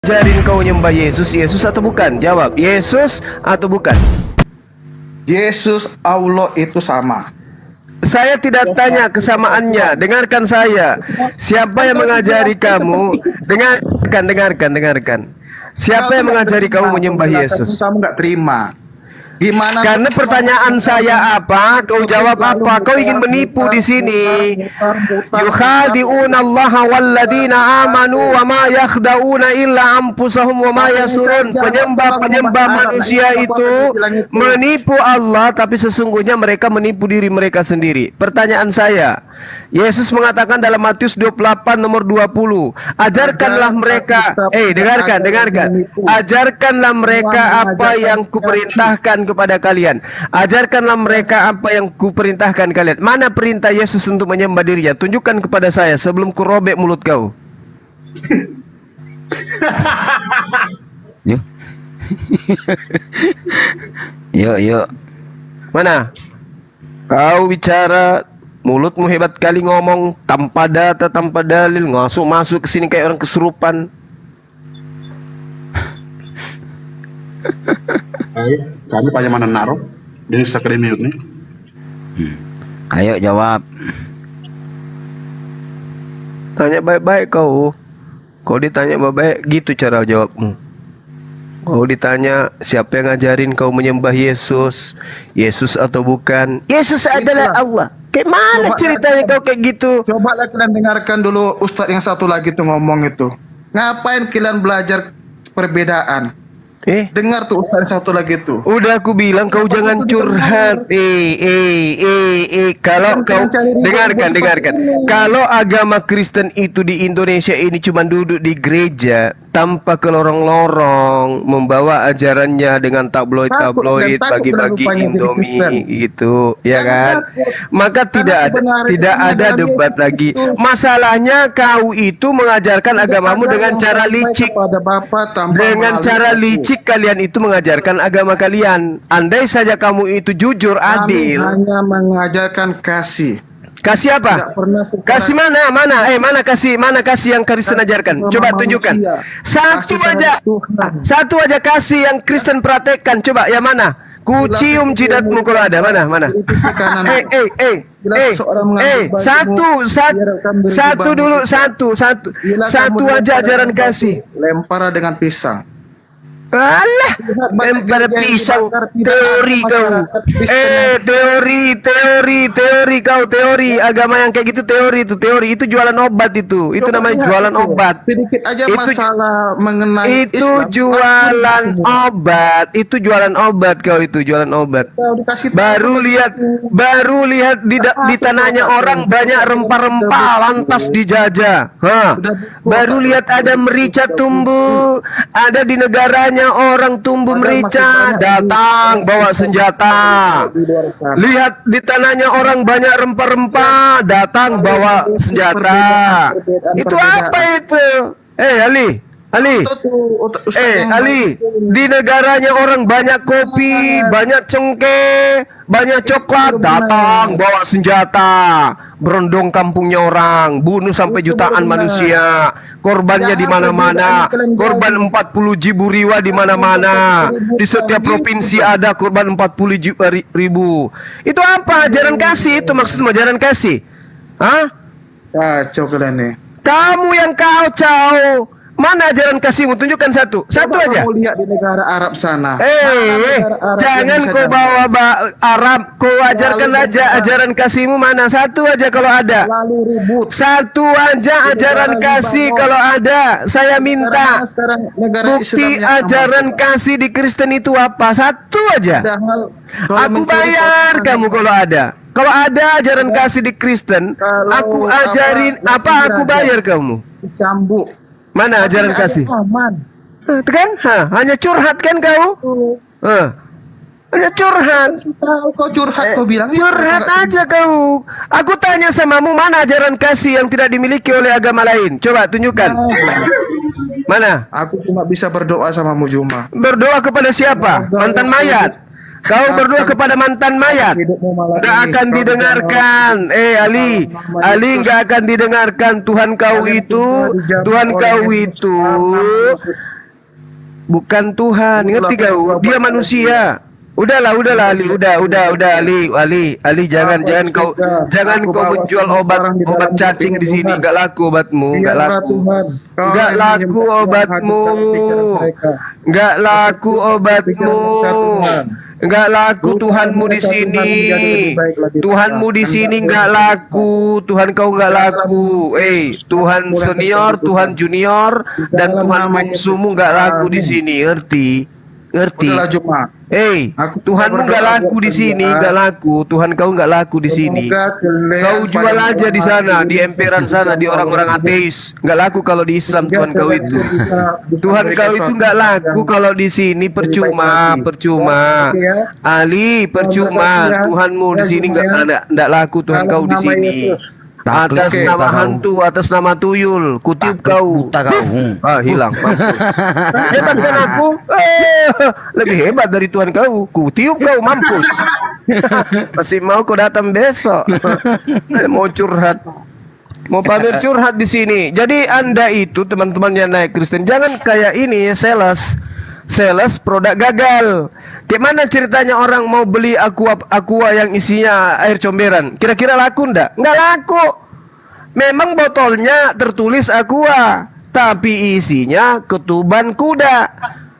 Ajarin kau nyembah Yesus, Yesus atau bukan? Jawab, Yesus atau bukan? Yesus Allah itu sama. Saya tidak tanya kesamaannya. Dengarkan saya. Siapa yang mengajari kamu? Dengarkan. Siapa yang mengajari kamu menyembah Yesus? Kamu nggak terima. Gimana? Karena pertanyaan saya apa, kau jawab apa? Kau ingin menipu di sini. Yukhadi'una Allah walladzina amanu wa ma yakhda'una illa anfusahum wa ma yasurun. Penyembah manusia itu menipu Allah, tapi sesungguhnya mereka menipu diri mereka sendiri. Pertanyaan saya, Yesus mengatakan dalam Matius 28 nomor 20, ajarkanlah mereka, dengarkan. Ajarkanlah mereka apa yang kuperintahkan kepada kalian. Ajarkanlah mereka apa yang kuperintahkan kalian. Mana perintah Yesus untuk menyembah dirinya? Tunjukkan kepada saya sebelum kurobek mulut kau. Yuk. Mana? Kau bicara, mulutmu hebat kali ngomong, tanpa data, tanpa dalil, masuk ke sini kayak orang kesurupan. Kami banyak mana naruh di Akademi ini. Ayo jawab. Tanya baik-baik kau. Kau ditanya baik-baik, gitu cara jawabmu. Kau ditanya siapa yang ngajarin kau menyembah Yesus, Yesus atau bukan? Yesus adalah Allah. Kayak mana ceritanya kau kayak gitu? Cobalah kalian dengarkan dulu Ustadz yang satu lagi tuh ngomong itu. Ngapain kalian belajar perbedaan? Dengar tuh Ustadz yang satu lagi tuh. Udah aku bilang kau jangan curhat. Kalau kau dengarkan. Kalau agama Kristen itu di Indonesia ini cuma duduk di gereja tanpa ke lorong-lorong, membawa ajarannya dengan tabloid bagi-bagi Indomie gitu, ya kan? Maka tidak ada debat lagi. Masalahnya kau itu mengajarkan agamamu dengan cara licik. Dengan cara licik kalian itu mengajarkan agama kalian. Andai saja kamu itu jujur, adil. Kami hanya mengajarkan kasih. Kasih apa? Kasih mana? Mana kasih yang Kristen ajarkan? Coba tunjukkan. Satu aja kasih yang Kristen praktekkan. Coba yang mana? Ku cium jidatmu kalau ada. Mana? Satu aja ajaran kasih. Lempar dengan pisang. Alah, lempar pisang. Teori kau. Teori agama yang kayak gitu, teori itu jualan obat itu namanya jualan obat. Sedikit aja masalah mengenai itu Islam. Itu jualan obat kau, itu jualan obat. Baru lihat di tanahnya orang banyak rempah-rempah lantas dijajah. Baru lihat ada merica tumbuh, ada di negaranya orang tumbuh merica, datang bawa senjata. Lihat di tanahnya orang banyak rempah-rempah, datang bawa senjata. Itu apa itu? Ali, di negaranya orang banyak kopi, banyak cengkeh, banyak coklat, datang bawa senjata, berondong kampungnya orang, bunuh sampai jutaan manusia, korbannya di mana-mana, korban 40 ribu di mana-mana, di setiap provinsi ada korban 40 ribu. Itu apa ajaran kasih? Itu maksudnya ajaran kasih? Kacau kalian nih. Kamu yang kacau. Mana ajaran kasihmu? Tunjukkan satu aja. Kamu lihat di negara Arab sana. Jangan kau bawa Arab. Kau ajarkan aja ajaran kasihmu mana? Satu aja kalau ada. Satu aja ajaran kasih kalau ada. Saya minta bukti ajaran kasih di Kristen itu apa? Satu aja. Aku bayar kamu kalau ada. Kalau ada ajaran kasih di Kristen, aku ajarin apa? Aku bayar kamu. Cambuk. Mana ajaran kasih? Kan? Hanya curhat kan kau? Hanya curhat. Kau curhat, kau bilang curhat aja kau. Aku tanya samamu, mana ajaran kasih yang tidak dimiliki oleh agama lain? Coba tunjukkan. Mana? Aku cuma bisa berdoa samamu Juma. Berdoa kepada siapa? Mantan mayat. Kau berdoa kepada mantan mayat, nggak akan didengarkan. Ali nggak akan didengarkan. Tuhan kau itu bukan Tuhan. Ngerti kau? Dia manusia. Udahlah Ali, udah Ali, jangan kau menjual obat cacing di sini. Enggak laku obatmu, enggak laku. Enggak laku obatmu. Enggak laku obatmu. Enggak laku Tuhanmu di sini. Tuhanmu di sini enggak laku. Tuhan kau enggak laku. Tuhan senior, Tuhan junior, dan Tuhan bungsumu enggak laku di sini. Ngerti? Tuhanmu nggak laku di sini, nggak laku. Tuhan kau nggak laku di sini. Kau jual aja di sana, di emperan sana, di orang-orang ateis. Nggak laku kalau di Islam Tuhan kau itu. Tuhan kau itu nggak laku kalau di sini. Percuma. Ali, percuma. Tuhanmu di sini nggak laku. Tuhan kau di sini. Atas nama hantu, atas nama tuyul, kutiup kau. Hilang. Mampus. Hebat kan aku? Lebih hebat dari Tuhan kau. Kutiup kau, mampus. Masih mau kau datang besok? Mau curhat. Mau pamer curhat di sini. Jadi Anda itu teman-teman yang naik Kristen, jangan kayak ini ya, sales produk gagal. Gimana ceritanya orang mau beli aqua yang isinya air comberan? Kira-kira laku ndak? Nggak laku. Memang botolnya tertulis aqua, tapi isinya ketuban kuda.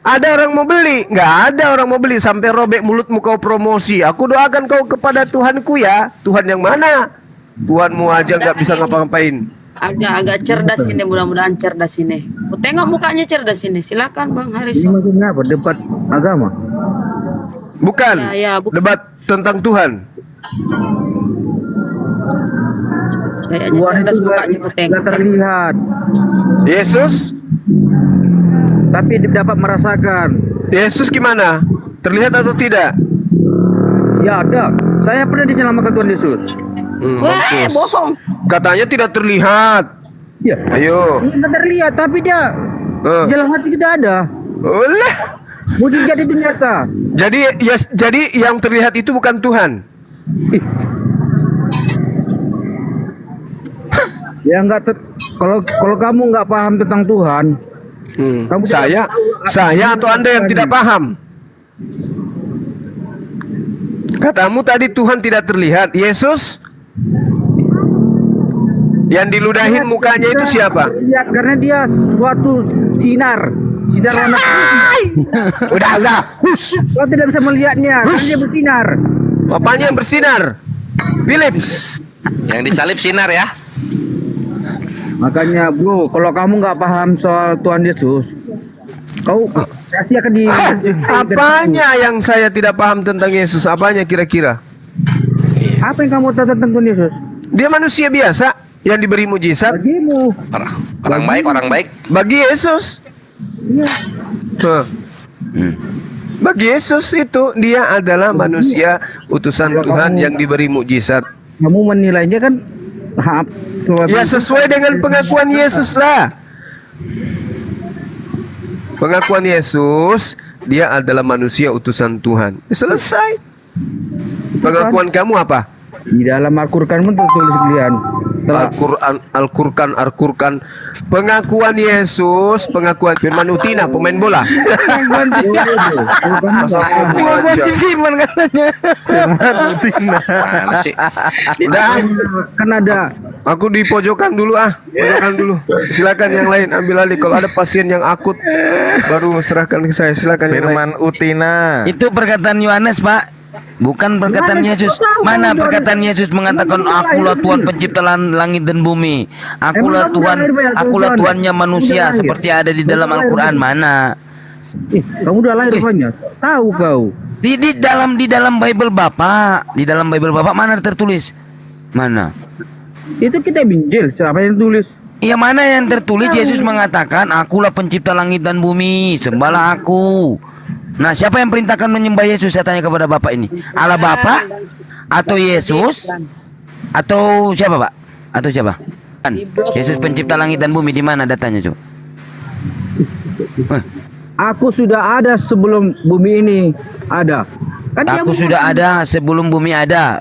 Ada orang mau beli? Nggak ada orang mau beli. Sampai robek mulutmu kau promosi. Aku doakan kau kepada Tuhanku ya. Tuhan yang mana? Tuhanmu aja nggak bisa ngapa-ngapain. Agak cerdas ini, mudah-mudahan cerdas ini. Ku tengok mukanya cerdas ini. Silakan Bang Haris. Ini maksudnya apa? Debat agama? Bukan. Bukan. Debat tentang Tuhan. Kayaknya cerdas mukanya ku tengok. Tidak terlihat, Yesus? tapi dapat merasakan. Yesus gimana? Terlihat atau tidak? Ya ada. Saya pernah diselamatkan Tuhan Yesus. Mampus. Bohong. Katanya tidak terlihat. Ya. Ayo. Tidak terlihat, tapi dia dalam hati kita ada. Oleh. Mujizat itu nyata. Jadi yang terlihat itu bukan Tuhan. Ya kalau kamu nggak paham tentang Tuhan, kamu Saya atau Anda yang tidak paham? Katamu tadi Tuhan tidak terlihat. Yesus yang diludahin mukanya itu siapa? Ya, karena dia suatu sinar warna. Udah. Hush. Kau tidak bisa melihatnya, karena dia bersinar. Apanya yang bersinar? Philips. Yang disalib sinar ya. Makanya bro, kalau kamu nggak paham soal Tuhan Yesus, kau pasti akan Apanya yang saya tidak paham tentang Yesus? Apanya kira-kira? Apa yang kamu tahu tentang Tuhan Yesus? Dia manusia biasa yang diberi mujizat. Bagimu. Orang baik. Bagi Yesus. Bagi Yesus itu dia adalah manusia utusan Tuhan yang diberi mujizat. Kamu menilainya kan ya sesuai dengan pengakuan Yesus lah. Pengakuan Yesus, dia adalah manusia utusan Tuhan. Selesai. Pengakuan kamu apa? Di dalam Al-Qur'an pun tertulis kalian. Al-Qur'an. Pengakuan Yesus, pengakuan Firman Utina, pemain bola. Firman katanya. Mana sih? Udah, Kan ada. aku di pojokan dulu pojokan dulu. Silakan yang lain ambil alih. Kalau ada pasien yang akut baru serahkan ke saya. Silakan yang lain. Firman Utina. Itu perkataan Yohanes, Pak. Bukan perkataan Yesus. Mana perkataan Yesus mengatakan akulah Tuhan pencipta langit dan bumi. Akulah Tuhannya manusia seperti ada di dalam Al-Qur'an. Mana? Kamu udah lahir rupanya. Tahu kau. Di dalam Bible Bapak. Di dalam Bible Bapak mana tertulis? Mana? Itu kita Injil, siapa yang tulis? Iya, mana yang tertulis Yesus mengatakan akulah pencipta langit dan bumi, sembahlah aku. Nah, siapa yang perintahkan menyembah Yesus? Saya tanya kepada Bapak ini. Allah Bapak atau Yesus atau siapa, Pak? Atau siapa? Yesus pencipta langit dan bumi, di mana datanya, coba? Aku sudah ada sebelum bumi ini ada. Kan Aku sudah ada sebelum bumi ada.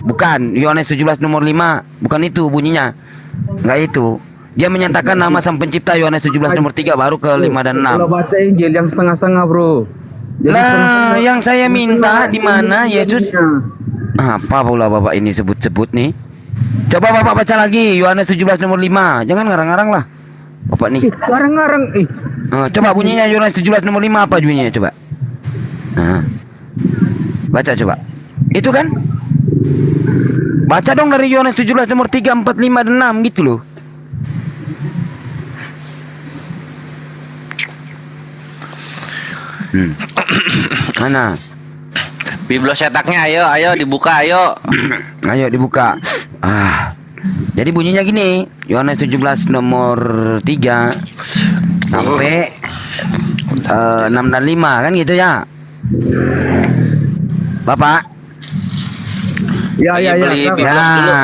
Bukan, Yohanes 17 nomor 5. Bukan itu bunyinya. Enggak itu. Dia menyatakan nama sang pencipta Yohanes 17 nomor 3 baru ke 5 dan 6. Kalau baca Injil yang setengah-setengah, bro. Jadi Lah, setengah-setengah. yang saya minta di mana Yesus? Injilnya. Apa pula Bapak ini sebut-sebut nih? Coba Bapak baca lagi Yohanes 17 nomor 5. Jangan ngarang-ngarang lah. Bapak nih. Ngarang-ngarang. Coba bunyinya Yohanes 17 nomor 5 apa bunyinya coba? Baca coba. Itu kan? Baca dong dari Yohanes 17 nomor 3, 4, 5 dan 6 gitu loh. Mana? Biblos cetaknya ayo dibuka ayo. Ayo dibuka. Jadi bunyinya gini, Yohanes 17 nomor 3 sampai 6 dan 5 kan gitu ya. Bapak. Ya. Beli Kak. Biblos dulu.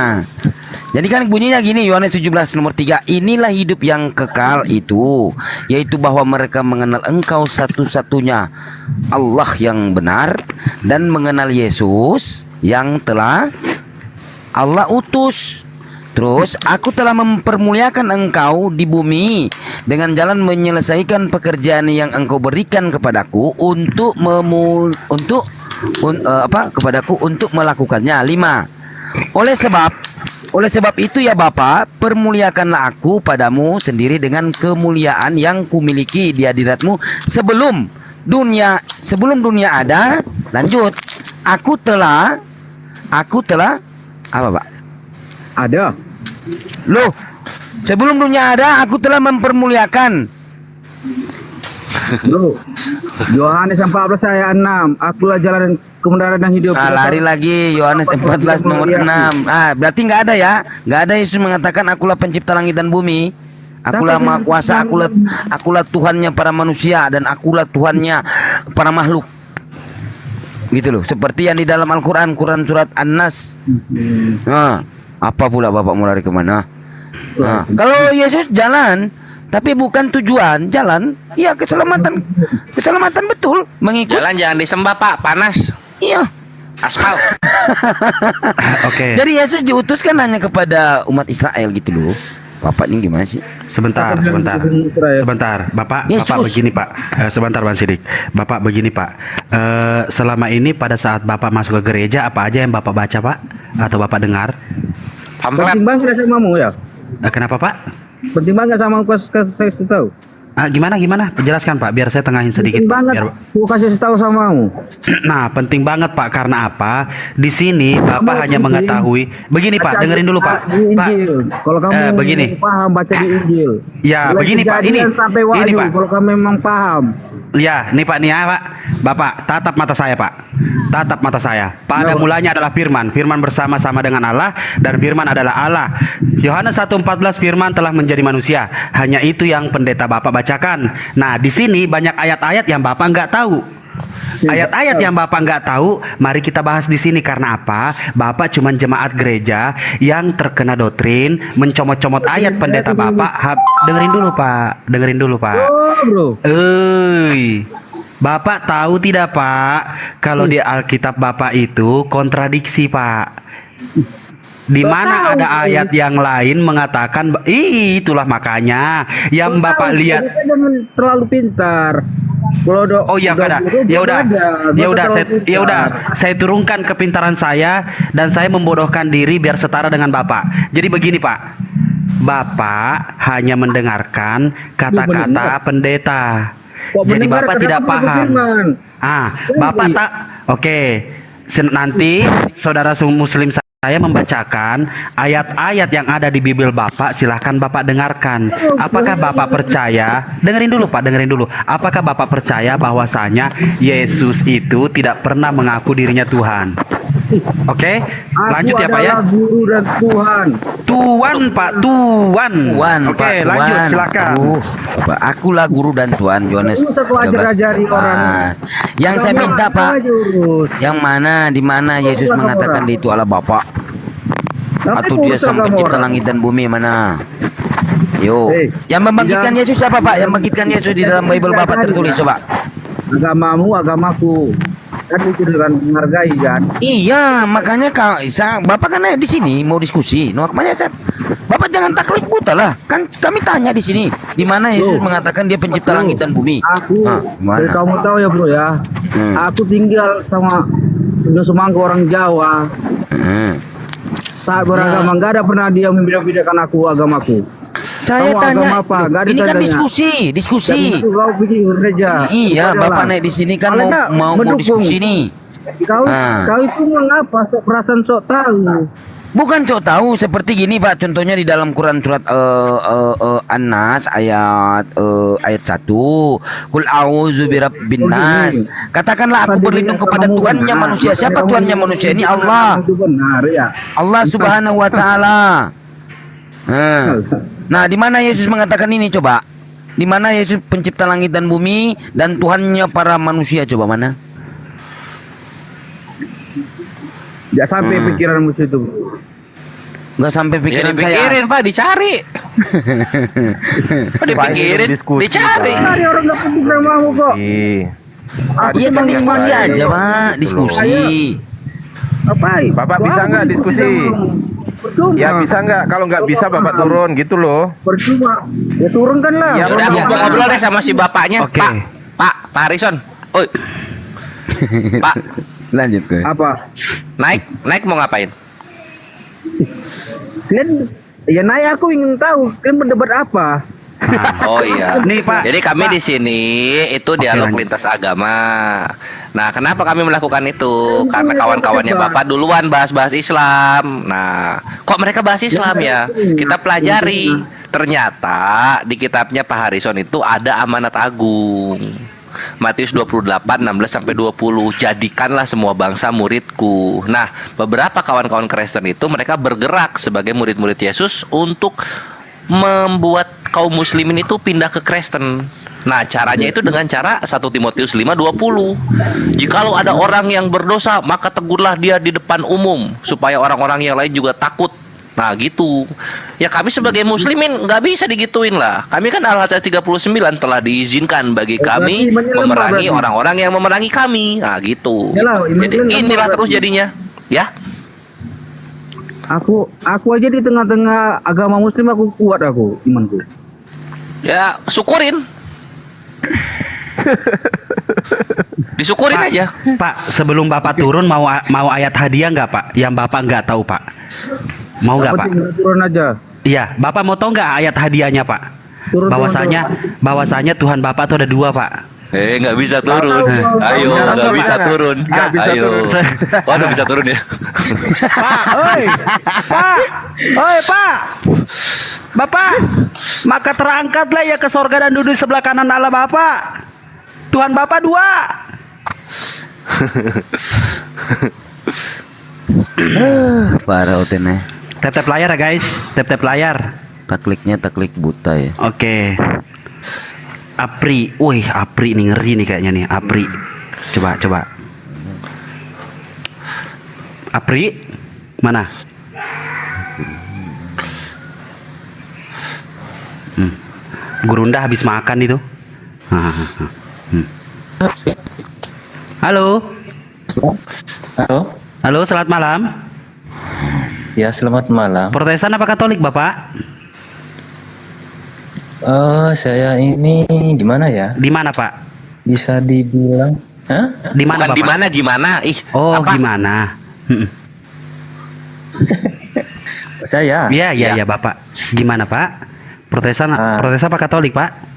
Jadi kan bunyinya gini Yohanes 17 nomor 3. Inilah hidup yang kekal itu, yaitu bahwa mereka mengenal Engkau satu-satunya Allah yang benar dan mengenal Yesus yang telah Allah utus. Terus aku telah mempermuliakan engkau di bumi dengan jalan menyelesaikan pekerjaan yang engkau berikan kepadaku untuk melakukannya. 5. Oleh sebab itu ya Bapa, permuliakanlah aku padamu sendiri dengan kemuliaan yang kumiliki di hadiratmu sebelum dunia ada. Lanjut. Aku telah apa, Pak? Ada. Loh, sebelum dunia ada aku telah mempermuliakan. Loh. Yohanes 14 ayat 6. Akulah jalan kebenaran dan hidup. Lari lagi Yohanes 14 nomor 6. Berarti nggak ada ya? Nggak ada Yesus mengatakan akulah pencipta langit dan bumi. Akulah maha kuasa, akulah Tuhannya para manusia dan akulah Tuhannya para makhluk. Gitu loh, seperti yang di dalam Al-Quran, Quran surat An-Nas. Apa pula Bapak mau lari kemana? Kalau Yesus jalan, tapi bukan tujuan jalan, ya keselamatan betul mengikut. Jalan jangan disembah Pak, panas. Iya. Aspal. Oke. Jadi Yesus diutuskan hanya kepada umat Israel gitu loh. Bapak ini gimana sih? Sebentar. Bapak begini Pak. Sebentar Bang Sidik. Bapak begini Pak. Selama ini pada saat Bapak masuk ke gereja apa aja yang Bapak baca Pak? Atau Bapak dengar? Pamflet. Penting banget samamu ya. Kenapa Pak? Penting banget sama aku saya tahu. Gimana? Jelaskan Pak, biar saya tengahin sedikit. Penting banget. Aku kasih tahu samamu. Nah, penting banget Pak, karena apa? Di sini Bapak hanya mengetahui. Begini Pak, dengerin dulu Pak. Pak, kalau kamu begini. paham baca di Injil. Ya, begini Pak. Ini Pak. Kalau kamu memang paham. Ya, nih Pak, nih ya Pak. Bapak, tatap mata saya Pak. Tatap mata saya. Pada mulanya adalah Firman. Firman bersama-sama dengan Allah dan Firman adalah Allah. Yohanes 1:14 Firman telah menjadi manusia. Hanya itu yang pendeta Bapak bacakan. Nah, di sini banyak ayat-ayat yang Bapak nggak tahu. Ayat-ayat yang Bapak nggak tahu, mari kita bahas di sini. Karena apa? Bapak cuma jemaat gereja yang terkena doktrin mencomot-comot ayat pendeta Bapak. Dengerin dulu Pak. Bro. Bapak tahu tidak Pak, kalau di Alkitab Bapak itu kontradiksi Pak. Di mana ada ayat yang lain mengatakan, itulah makanya yang Bapak lihat. Jangan terlalu pintar. Oh iya kada. Ya udah, saya turunkan kepintaran saya dan saya membodohkan diri biar setara dengan Bapak. Jadi begini Pak, Bapak hanya mendengarkan kata-kata pendeta. Jadi Bapak tidak paham. Bapak tak. Oke. Nanti saudara muslim saya membacakan ayat-ayat yang ada di Bible Bapak, silahkan Bapak dengarkan. Apakah Bapak percaya? Dengerin dulu Pak, dengerin dulu. Apakah Bapak percaya bahwasanya Yesus itu tidak pernah mengaku dirinya Tuhan? Oke, lanjut ya Pak ya. Guru dan Tuhan. Tuan Pak, Tuan. Oke, Pak, lanjut silakan. Akulah guru dan Tuhan Yohanes 13. Yang saya minta Pak, yang mana di mana Yesus mengatakan dia itu Allah Bapa? Atau dia sang pencipta langit dan bumi mana? Yo, yang membangkitkan Yesus siapa Pak? Yang membangkitkan Yesus di dalam Bible Bapak tertulis coba. Agamamu, agamaku. Kan itu dengan menghargai kan? Iya, makanya Bapak kan di sini mau diskusi. Makanya Bapak jangan taklid buta lah. Kan kami tanya di sini, di mana Yesus mengatakan dia pencipta langit dan bumi? Aku, Gimana? kamu tahu ya bro ya, aku tinggal sama semangka orang Jawa. Saat beragama nggak ada pernah dia membeda-bedakan aku agamaku. Saya Kamu tanya, agama apa? Nggak ada ini kan tandanya. diskusi. Dan itu kau pergi gereja. Iya, Itu Bapak adalah. naik di sini kan Kalian nggak mau mendukung. diskusi nih. Kau itu mengapa sok perasaan sok tahu? Bukan cok tahu seperti gini Pak, contohnya di dalam Quran surat An-Nas ayat 1. Qul a'udzu birabbin nas. Katakanlah aku berlindung kepada Tuhannya manusia. Siapa Tuhannya manusia? Ini Allah. Itu benar ya. Allah Subhanahu wa taala. Nah, di mana Yesus mengatakan ini coba? Di mana Yesus pencipta langit dan bumi dan Tuhannya para manusia, coba mana? Tidak sampai pikiranmu situ. Enggak sampai Ya pikiran dipikirin saya. Pak, dicari. Kok dipikirin, dicari. Ada orang nggak penting namamu kok. Iya kan diskusi aja, Pak. Diskusi. Ngapain? Bapak bisa nggak diskusi? Percuma. Ya bisa nggak? Kalau nggak bisa Bapak turun gitu loh. Percuma. Ya turunkan lah. Ya, Udah aku ngobrol deh sama si bapaknya. Oke. Pak Harrison. Oi. Pak, Lanjut ke. Apa? naik mau ngapain? Kalian ya naik aku ingin tahu kalian berdebat apa? Oh iya. Nih, Pak. Jadi kami di sini itu dialog lanjut. lintas agama. Nah, kenapa kami melakukan itu? Karena kawan-kawannya Bapak duluan bahas-bahas Islam. Nah, kok mereka bahas Islam ya? Kita pelajari. Ternyata di kitabnya Pak Harrison itu ada amanat agung. Matius 28 16 sampai 20. Jadikanlah semua bangsa muridku. Nah, beberapa kawan-kawan Kristen itu mereka bergerak sebagai murid-murid Yesus untuk membuat kaum muslimin itu pindah ke Kristen. Nah, caranya itu dengan cara 1 Timotius 5:20. Jikalau ada orang yang berdosa, maka tegurlah dia di depan umum supaya orang-orang yang lain juga takut. Nah, gitu. Ya kami sebagai muslimin nggak bisa digituin lah. Kami kan Al-Hajjah 39 telah diizinkan bagi kami memerangi orang-orang yang memerangi kami. Nah, gitu. Jadi inilah terus jadinya. Ya. Aku aja di tengah-tengah agama muslim aku kuat aku imanku. Ya, syukurin. Disyukurin aja. Pak, sebelum Bapak turun mau ayat hadiah nggak Pak? Yang Bapak nggak tahu Pak? Mau nggak Pak? Turun aja. Iya, Bapak mau tahu nggak ayat hadiahnya Pak? Turun, Bahwasanya Tuhan Bapak tuh ada 2 Pak. Nggak bisa turun. Ayo, nggak bisa turun. Ayo. Waduh, bisa turun ya. Pak, oi Pak, Bapak, maka terangkatlah ya ke sorga dan duduk sebelah kanan Allah Bapak. Tuhan Bapak 2. Parah otene. Tap-tap layar ya guys, tap-tap layar. Taklik buta ya. Oke. Apri, wih Apri nih ngeri nih kayaknya nih Apri. Coba. Apri, mana? Gurunda habis makan itu. Halo. Halo, selamat malam. Ya, selamat malam. Protestan apa Katolik, Bapak? Saya ini gimana ya? Di mana, Pak? Bisa dibilang, Di mana, Bukan Bapak? gimana. Ih, Oh, apa? gimana? saya. Iya, Bapak. Gimana, Pak? Protestan apa Katolik, Pak?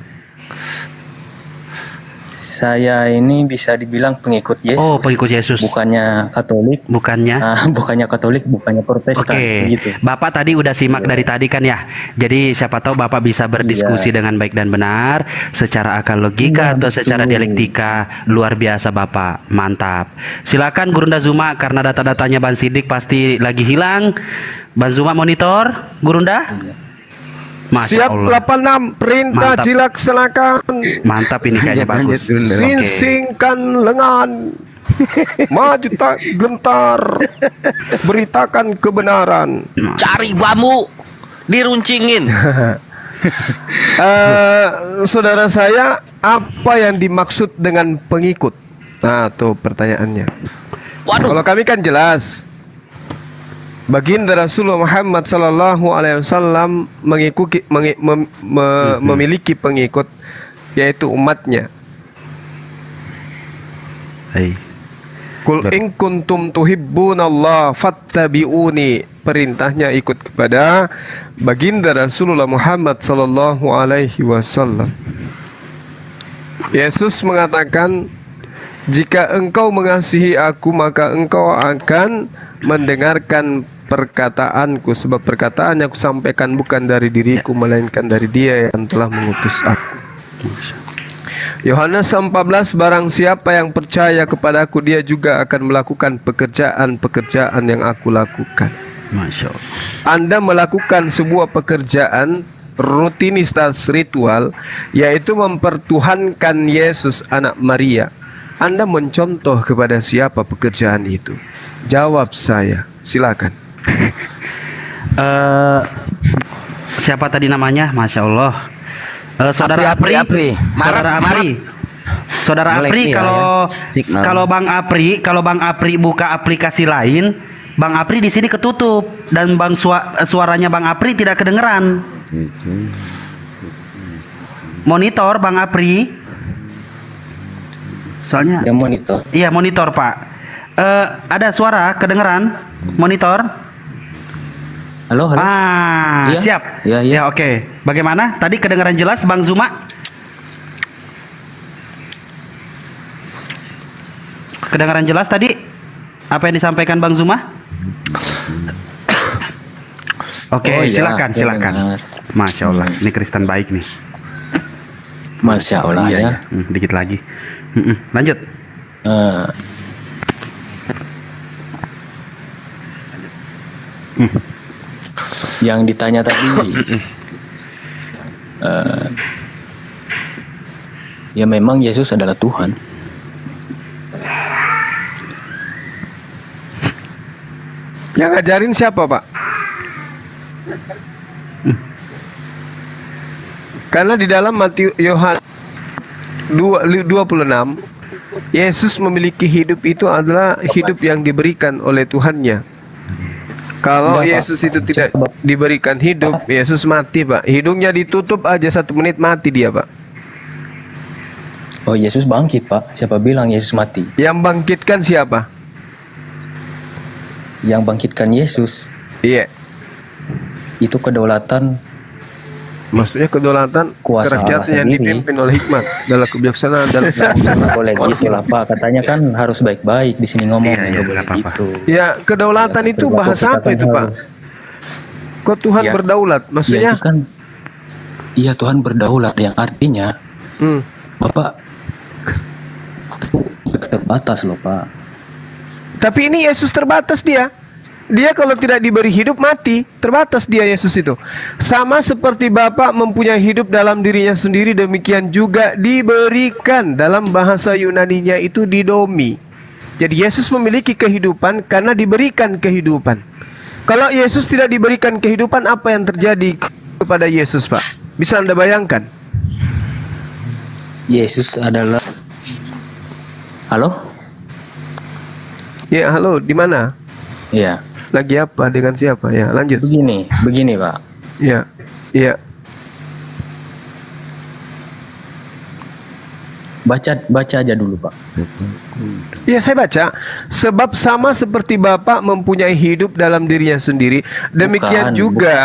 Saya ini bisa dibilang pengikut Yesus. Oh, pengikut Yesus. Bukannya Katolik. Bukannya? Bukannya Katolik, bukannya Protestan. Oke, Gitu. Bapak tadi udah simak dari tadi kan ya. Jadi siapa tahu Bapak bisa berdiskusi dengan baik dan benar, secara akal logika atau secara dialektika. Luar biasa Bapak, mantap. Silakan Gurunda Zuma, karena data-datanya Ban Sidik pasti lagi hilang. Ban Zuma monitor, Gurunda. Masya Siap Allah. 86 perintah Mantap. dilaksanakan. Mantap ini kayaknya bagus. Oke. Singsingkan lengan. Maju tak gentar. Beritakan kebenaran. Cari bambu, diruncingin. Saudara saya, apa yang dimaksud dengan pengikut? Nah, tuh pertanyaannya. Waduh. Kalau kami kan jelas. Baginda Rasulullah Muhammad sallallahu alaihi wasallam memiliki pengikut, yaitu umatnya. Kul in kuntum tuhibbunallah fattabi'uni. Perintahnya ikut kepada baginda Rasulullah Muhammad sallallahu alaihi wasallam. Yesus mengatakan, jika engkau mengasihi aku, maka engkau akan mendengarkan perkataanku, sebab perkataan yang aku sampaikan bukan dari diriku, melainkan dari Dia yang telah mengutus aku. Yohanes 14, barang siapa yang percaya kepadaku, dia juga akan melakukan pekerjaan-pekerjaan yang aku lakukan. Masya Allah. Anda melakukan sebuah pekerjaan rutinitas ritual, yaitu mempertuhankan Yesus anak Maria. Anda mencontoh kepada siapa pekerjaan itu? Jawab saya, silakan. Siapa tadi namanya? Masya Allah. Saudara Apri. Saudara Apri, kalau Bang Apri buka aplikasi lain, Bang Apri di sini ketutup dan suaranya Bang Apri tidak kedengeran. Monitor Bang Apri. Soalnya Ya monitor. iya monitor Pak. Ada suara kedengeran monitor. Halo, halo. Iya. Siap. Iya. Ya, oke. Bagaimana? Tadi kedengaran jelas Bang Zuma? Kedengaran jelas tadi apa yang disampaikan Bang Zuma? Oke, Oh, iya, silakan. dengar. Masya Allah, ini Kristen baik nih. Masya Allah ya. Dikit lagi. Lanjut. Yang ditanya tadi, ya memang Yesus adalah Tuhan. Yang ngajarin siapa, Pak? Karena di dalam Yohanes 26, Yesus memiliki hidup itu adalah hidup yang diberikan oleh Tuhannya. Kalau Enggak, Pak. Yesus itu tidak diberikan hidup, Yesus mati, Pak. Hidungnya ditutup aja 1 menit mati dia, Pak. Oh, Yesus bangkit, Pak. Siapa bilang Yesus mati? Yang bangkitkan siapa? Yang bangkitkan Yesus Iya. itu kedaulatan, Maksudnya kedaulatan Kuasa Allah kerakyatan yang sendiri. dipimpin oleh hikmat dalam kebijaksanaan dan nggak boleh gitu lah, Pak. Katanya kan harus baik-baik di sini ngomong, Iya, nggak boleh nggak apa-apa. gitu. ya kedaulatan itu Berlaku bahasa kita apa kan itu, Pak? harus- Kok Tuhan Ya. berdaulat? Ya Maksudnya? itu kan, iya Tuhan berdaulat yang artinya Hmm. Bapak itu terbatas loh, Pak. Tapi ini Yesus terbatas dia. Dia kalau tidak diberi hidup mati, terbatas dia Yesus itu. Sama seperti Bapa mempunyai hidup dalam dirinya sendiri, demikian juga diberikan, dalam bahasa Yunaninya itu didomi. Jadi Yesus memiliki kehidupan karena diberikan kehidupan. Kalau Yesus tidak diberikan kehidupan, apa yang terjadi kepada Yesus, Pak? Bisa Anda bayangkan? Yesus adalah, halo? Ya, halo, di mana? Ya, Lagi apa? Dengan siapa? Ya, lanjut. begini Pak. Ya, ya. Baca aja dulu, Pak. Ya, saya baca. Sebab sama seperti Bapa mempunyai hidup dalam dirinya sendiri, demikian Bukan, juga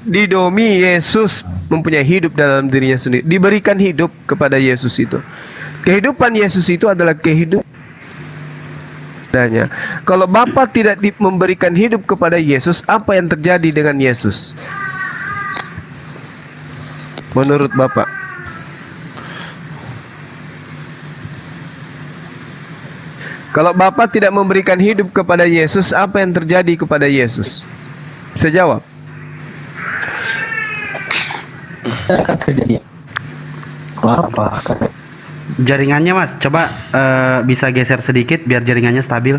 didomi Yesus mempunyai hidup dalam dirinya sendiri. Diberikan hidup kepada Yesus itu. Kehidupan Yesus itu adalah kehidupan. Kalau Bapa tidak memberikan hidup kepada Yesus, apa yang terjadi dengan Yesus? Menurut Bapak? Kalau Bapa tidak memberikan hidup kepada Yesus, apa yang terjadi kepada Yesus? Saya jawab. Akan terjadi apa? Jaringannya Mas, coba bisa geser sedikit biar jaringannya stabil.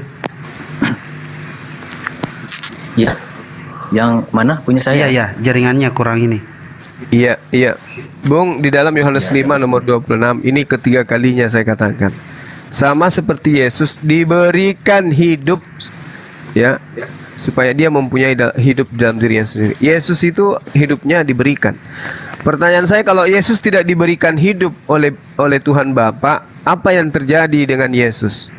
Ya, yang mana punya saya? Iya, jaringannya kurang ini. Iya, iya. Bung, di dalam Yohanes 5 nomor 26, ini ketiga kalinya saya katakan. Sama seperti Yesus diberikan hidup ya, supaya dia mempunyai hidup dalam dirinya sendiri. Yesus itu hidupnya diberikan. Pertanyaan saya, kalau Yesus tidak diberikan hidup oleh Tuhan Bapa, apa yang terjadi dengan Yesus?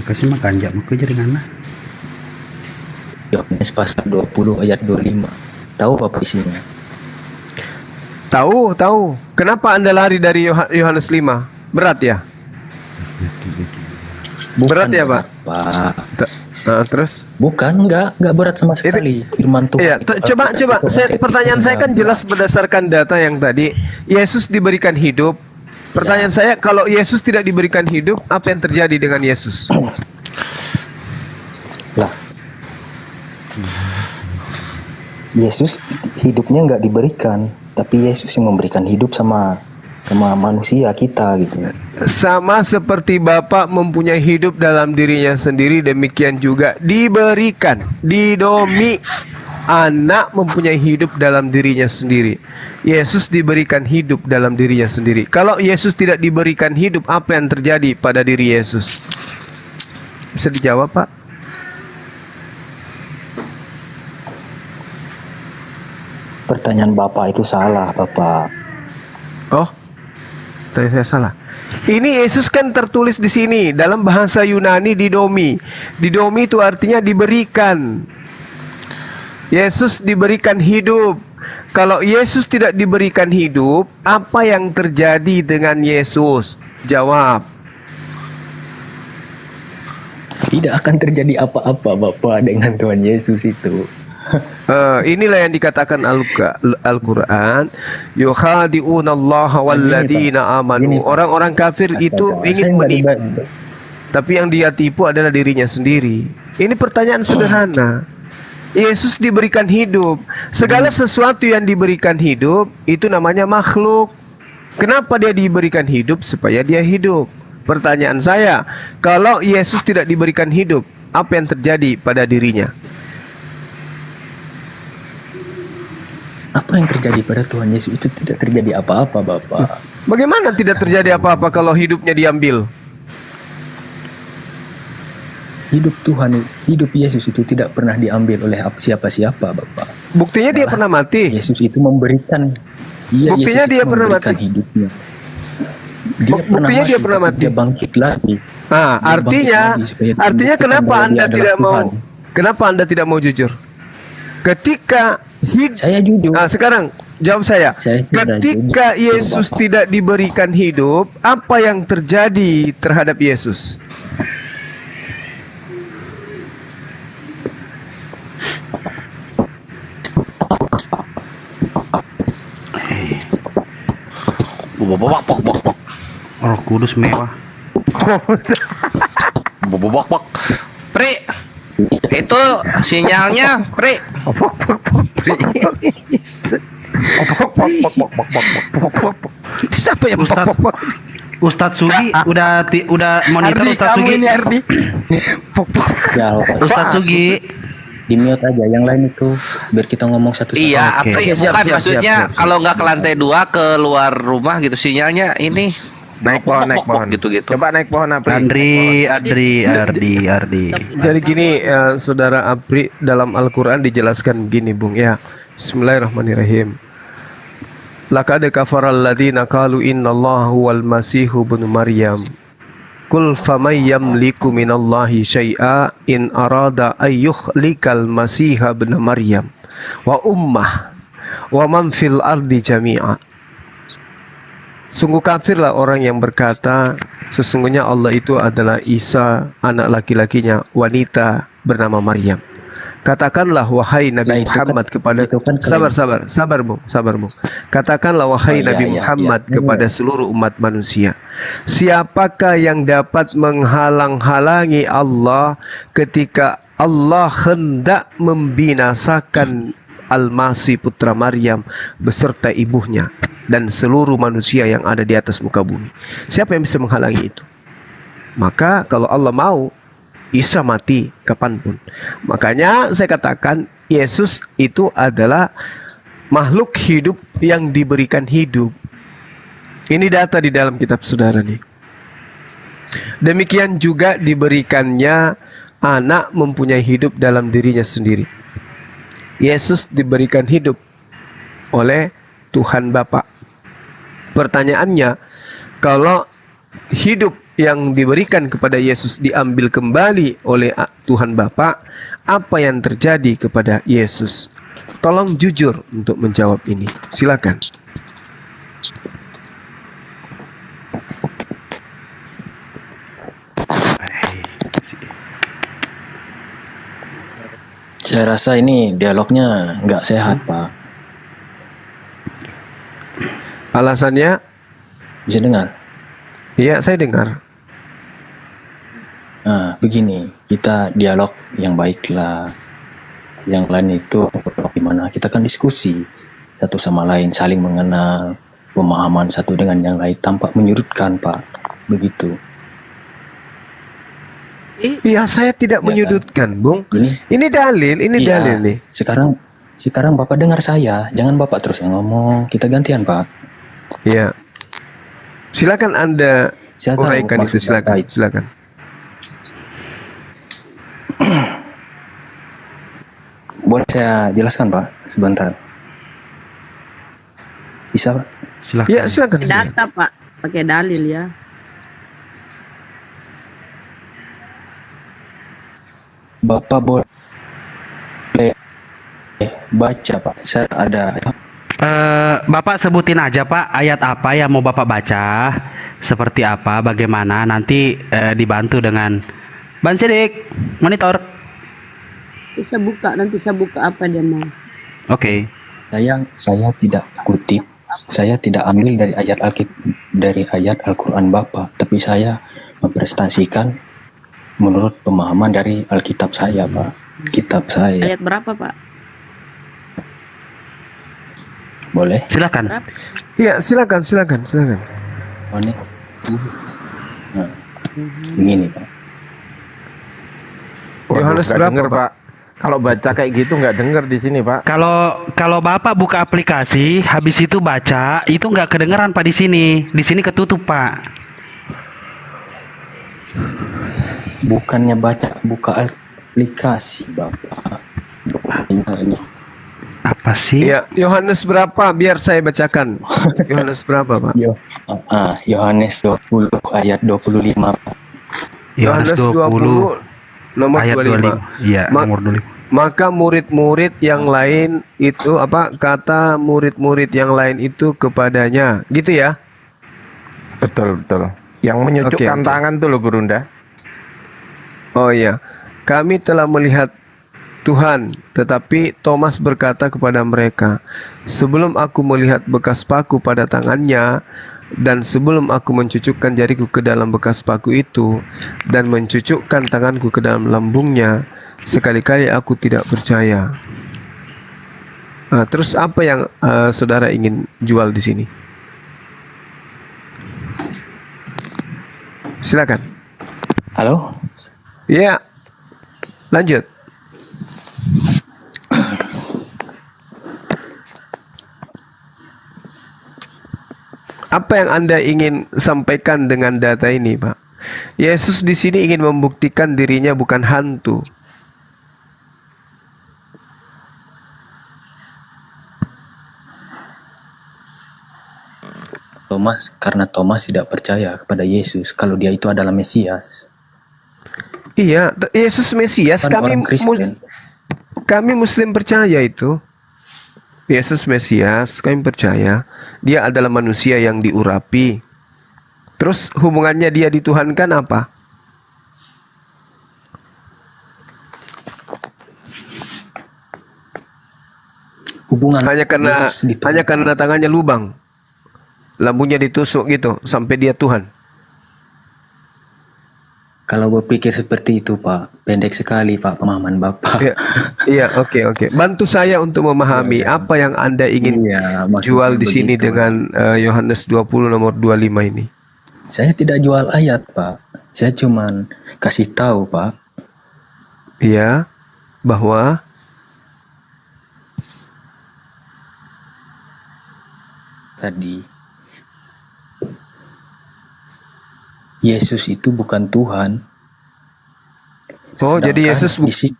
Kasih makan jam aku jadi ngana. Yohanes pasal 20 ayat 25. Tahu Bapak isinya? Tahu. Kenapa Anda lari dari Yohanes 5? Berat ya? Berat ya, Pak? Terus? Bukan, enggak berat sama sekali. Firman Tuhan. Iya, coba pertanyaan saya kan jelas berdasarkan data yang tadi. Yesus diberikan hidup. Pertanyaan saya, kalau Yesus tidak diberikan hidup, apa yang terjadi dengan Yesus? Lah, Yesus hidupnya nggak diberikan, tapi Yesus yang memberikan hidup sama manusia kita gitu. Sama seperti Bapa mempunyai hidup dalam dirinya sendiri, demikian juga diberikan, didomi, anak mempunyai hidup dalam dirinya sendiri. Yesus diberikan hidup dalam dirinya sendiri. Kalau Yesus tidak diberikan hidup, apa yang terjadi pada diri Yesus? Bisa dijawab, Pak? Pertanyaan Bapak itu salah, Bapak. Oh, tadi saya salah. Ini Yesus kan tertulis di sini dalam bahasa Yunani didomi. Didomi itu artinya diberikan. Yesus diberikan hidup. Kalau Yesus tidak diberikan hidup, apa yang terjadi dengan Yesus? Jawab. Tidak akan terjadi apa-apa, Bapak, dengan Tuhan Yesus itu. Inilah yang dikatakan Al-Quran, yukhadi'unallaha walladzina amanu. Orang-orang kafir itu ingin menipu, tapi yang dia tipu adalah dirinya sendiri. Ini pertanyaan sederhana. Yesus diberikan hidup. Segala sesuatu yang diberikan hidup itu namanya makhluk. Kenapa dia diberikan hidup? Supaya dia hidup. Pertanyaan saya, kalau Yesus tidak diberikan hidup, apa yang terjadi pada dirinya? Apa yang terjadi pada Tuhan Yesus itu tidak terjadi apa-apa, Bapak. Bagaimana tidak terjadi apa-apa kalau hidupnya diambil? Hidup Yesus itu tidak pernah diambil oleh siapa-siapa, Bapak. Buktinya dia pernah mati. Yesus itu memberikan. Iya, buktinya Yesus dia pernah mati. Hidupnya. Buktinya dia pernah mati. Dia bangkit lagi. Artinya kenapa Anda tidak mau? Kenapa Anda tidak mau jujur? Ketika saya jujur. Sekarang jawab saya. Ketika Yesus tidak diberikan hidup, apa yang terjadi terhadap Yesus? Roh Kudus mewah. Bok. Pri, itu sinyalnya, Pri. Siapa yang Ustadz Sugi udah monitor Ardi, Ustadz kamu Sugi. ini Ardi. Ustadz Sugi. Di mute aja, yang lain itu biar kita ngomong satu-satu. Iya, Oke. Pri, bukan maksudnya kalau nggak ke lantai 2 keluar rumah gitu sinyalnya ini Naik pohon. gitu. Coba naik pohon, Apri. Ardi. Jadi gini, saudara Apri, dalam Al-Quran dijelaskan begini, Bung, ya. Bismillahirrahmanirrahim. Laqad kafaral ladzina qalu innallaha huwal masihu ibnu Maryam. Qul faman yamliku minallahi syai'a in arada ayyuhlikal masiha ibnu Maryam wa ummah wa man fil ardi jami'a. Sungguh kafirlah orang yang berkata sesungguhnya Allah itu adalah Isa, anak laki-lakinya wanita bernama Maryam. Katakanlah wahai Nabi Muhammad kepada sabar Bu. Katakanlah wahai Nabi Muhammad kepada seluruh umat manusia, siapakah yang dapat menghalang-halangi Allah ketika Allah hendak membinasakan Al-Masih putra Maryam beserta ibunya dan seluruh manusia yang ada di atas muka bumi? Siapa yang bisa menghalangi itu? Maka kalau Allah mau, Isa mati kapanpun. Makanya saya katakan Yesus itu adalah makhluk hidup yang diberikan hidup. Ini data di dalam kitab saudara nih. Demikian juga diberikannya anak mempunyai hidup dalam dirinya sendiri. Yesus diberikan hidup oleh Tuhan Bapa. Pertanyaannya, kalau hidup yang diberikan kepada Yesus diambil kembali oleh Tuhan Bapa, apa yang terjadi kepada Yesus? Tolong jujur untuk menjawab ini. Silakan. Saya rasa ini dialognya nggak sehat, Pak. Alasannya? Bisa dengar? Iya, saya dengar. Nah, begini, kita dialog yang baik lah. Yang lain itu gimana? Kita kan diskusi satu sama lain, saling mengenal, pemahaman satu dengan yang lain tanpa menyudutkan, Pak. Begitu. Iya, saya tidak menyudutkan, Bung. Ini dalil nih. Sekarang Bapak dengar saya, jangan Bapak terus yang ngomong. Kita gantian, Pak. Iya. Silakan Anda uraikan itu, silakan. Boleh saya jelaskan, Pak, sebentar? Bisa, Pak? Silakan. Iya, silakan. Data, Pak. Pakai dalil ya. Bapak boleh baca, Pak. Saya ada. Bapak sebutin aja, Pak, ayat apa yang mau Bapak baca, seperti apa, bagaimana, nanti dibantu dengan Ban Sidik, monitor. Nanti saya buka apa dia mau. Oke. Saya tidak kutip, saya tidak ambil dari ayat Al-Quran Bapak, tapi saya mempresentasikan menurut pemahaman dari Alkitab saya, Pak. Kitab saya. Ayat berapa, Pak? Boleh? Silakan. Iya, silakan. Honest. Nah, begini, Pak. Yohanes Nggak berapa, denger, Pak? Kalau baca kayak gitu nggak denger di sini, Pak. Kalau Bapak buka aplikasi, habis itu baca, itu nggak kedengeran, Pak, di sini. Di sini ketutup, Pak. Bukannya buka aplikasi, Bapak. Apa sih? Iya, Yohanes berapa? Biar saya bacakan. Yohanes berapa, Pak? Yohanes 20 ayat 25, Pak. Yohanes 20 nomor ayat 25. Iya, nomor 25. Maka murid-murid yang lain itu kata murid-murid yang lain itu kepadanya. Gitu ya? Betul. Yang menyucukkan tangan tuh loh, Burunda. Oh iya. Kami telah melihat Tuhan, tetapi Thomas berkata kepada mereka, sebelum aku melihat bekas paku pada tangannya, dan sebelum aku mencucukkan jariku ke dalam bekas paku itu, dan mencucukkan tanganku ke dalam lambungnya, sekali-kali aku tidak percaya. Terus apa yang saudara ingin jual di sini? Silakan. Halo? Ya, lanjut. Apa yang Anda ingin sampaikan dengan data ini, Pak? Yesus di sini ingin membuktikan dirinya bukan hantu. Karena Thomas tidak percaya kepada Yesus kalau dia itu adalah Mesias. Iya, Yesus Mesias. Kami Muslim percaya itu. Yesus Mesias, kami percaya. Dia adalah manusia yang diurapi. Terus hubungannya dia dituhankan apa? hanya karena tangannya lubang, lambungnya ditusuk gitu sampai dia Tuhan. Kalau berpikir seperti itu, Pak, pendek sekali, Pak, pemahaman Bapak. Iya, oke. Bantu saya untuk memahami apa yang Anda ingin jual di sini dengan Yohanes 20 nomor 25 ini. Saya tidak jual ayat, Pak. Saya cuman kasih tahu, Pak. Iya, bahwa tadi Yesus itu bukan Tuhan. Oh, jadi Sedangkan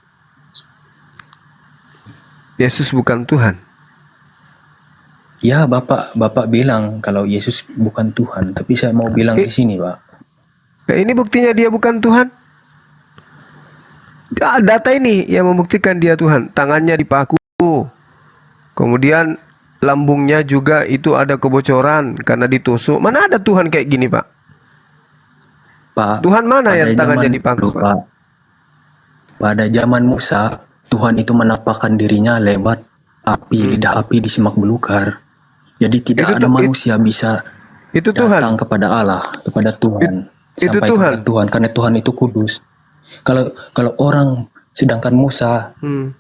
Yesus bukan Tuhan. Ya, Bapak bilang kalau Yesus bukan Tuhan, tapi saya mau bilang di sini, Pak. Nah, ini buktinya dia bukan Tuhan. Data ini yang membuktikan dia Tuhan. Tangannya dipaku, kemudian lambungnya juga itu ada kebocoran karena ditusuk. Mana ada Tuhan kayak gini, Pak? Tuhan mana yang tangannya dipaku, Pak? Pada zaman Musa, Tuhan itu menampakkan dirinya lewat api, lidah api di semak belukar. Jadi tidak ada manusia bisa datang kepada Allah, kepada Tuhan, sampai kepada Tuhan, karena Tuhan itu kudus. Kalau orang, sedangkan Musa,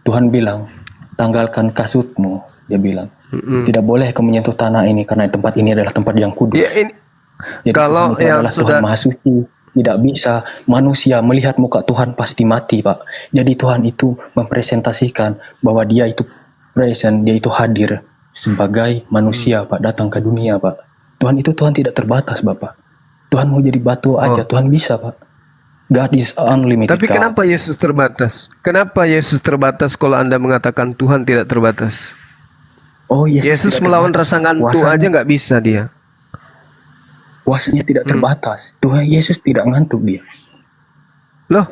Tuhan bilang, tanggalkan kasutmu, dia bilang, tidak boleh kamu menyentuh tanah ini karena tempat ini adalah tempat yang kudus. Ya, jadi kalau Tuhan itu yang adalah sudah Tuhan Maha Suci. Tidak bisa manusia melihat muka Tuhan pasti mati, Pak. Jadi Tuhan itu mempresentasikan bahwa dia itu present, dia itu hadir sebagai manusia, Pak, datang ke dunia, Pak. Tuhan itu Tuhan tidak terbatas, Bapak. Tuhan mau jadi batu aja, Tuhan bisa, Pak. God is unlimited. Tapi kenapa Yesus terbatas? Kenapa Yesus terbatas kalau Anda mengatakan Tuhan tidak terbatas? Oh, Yesus melawan rasa ngantuk aja nggak bisa dia. Kuasanya tidak terbatas. Tuhan Yesus tidak ngantuk dia. Loh,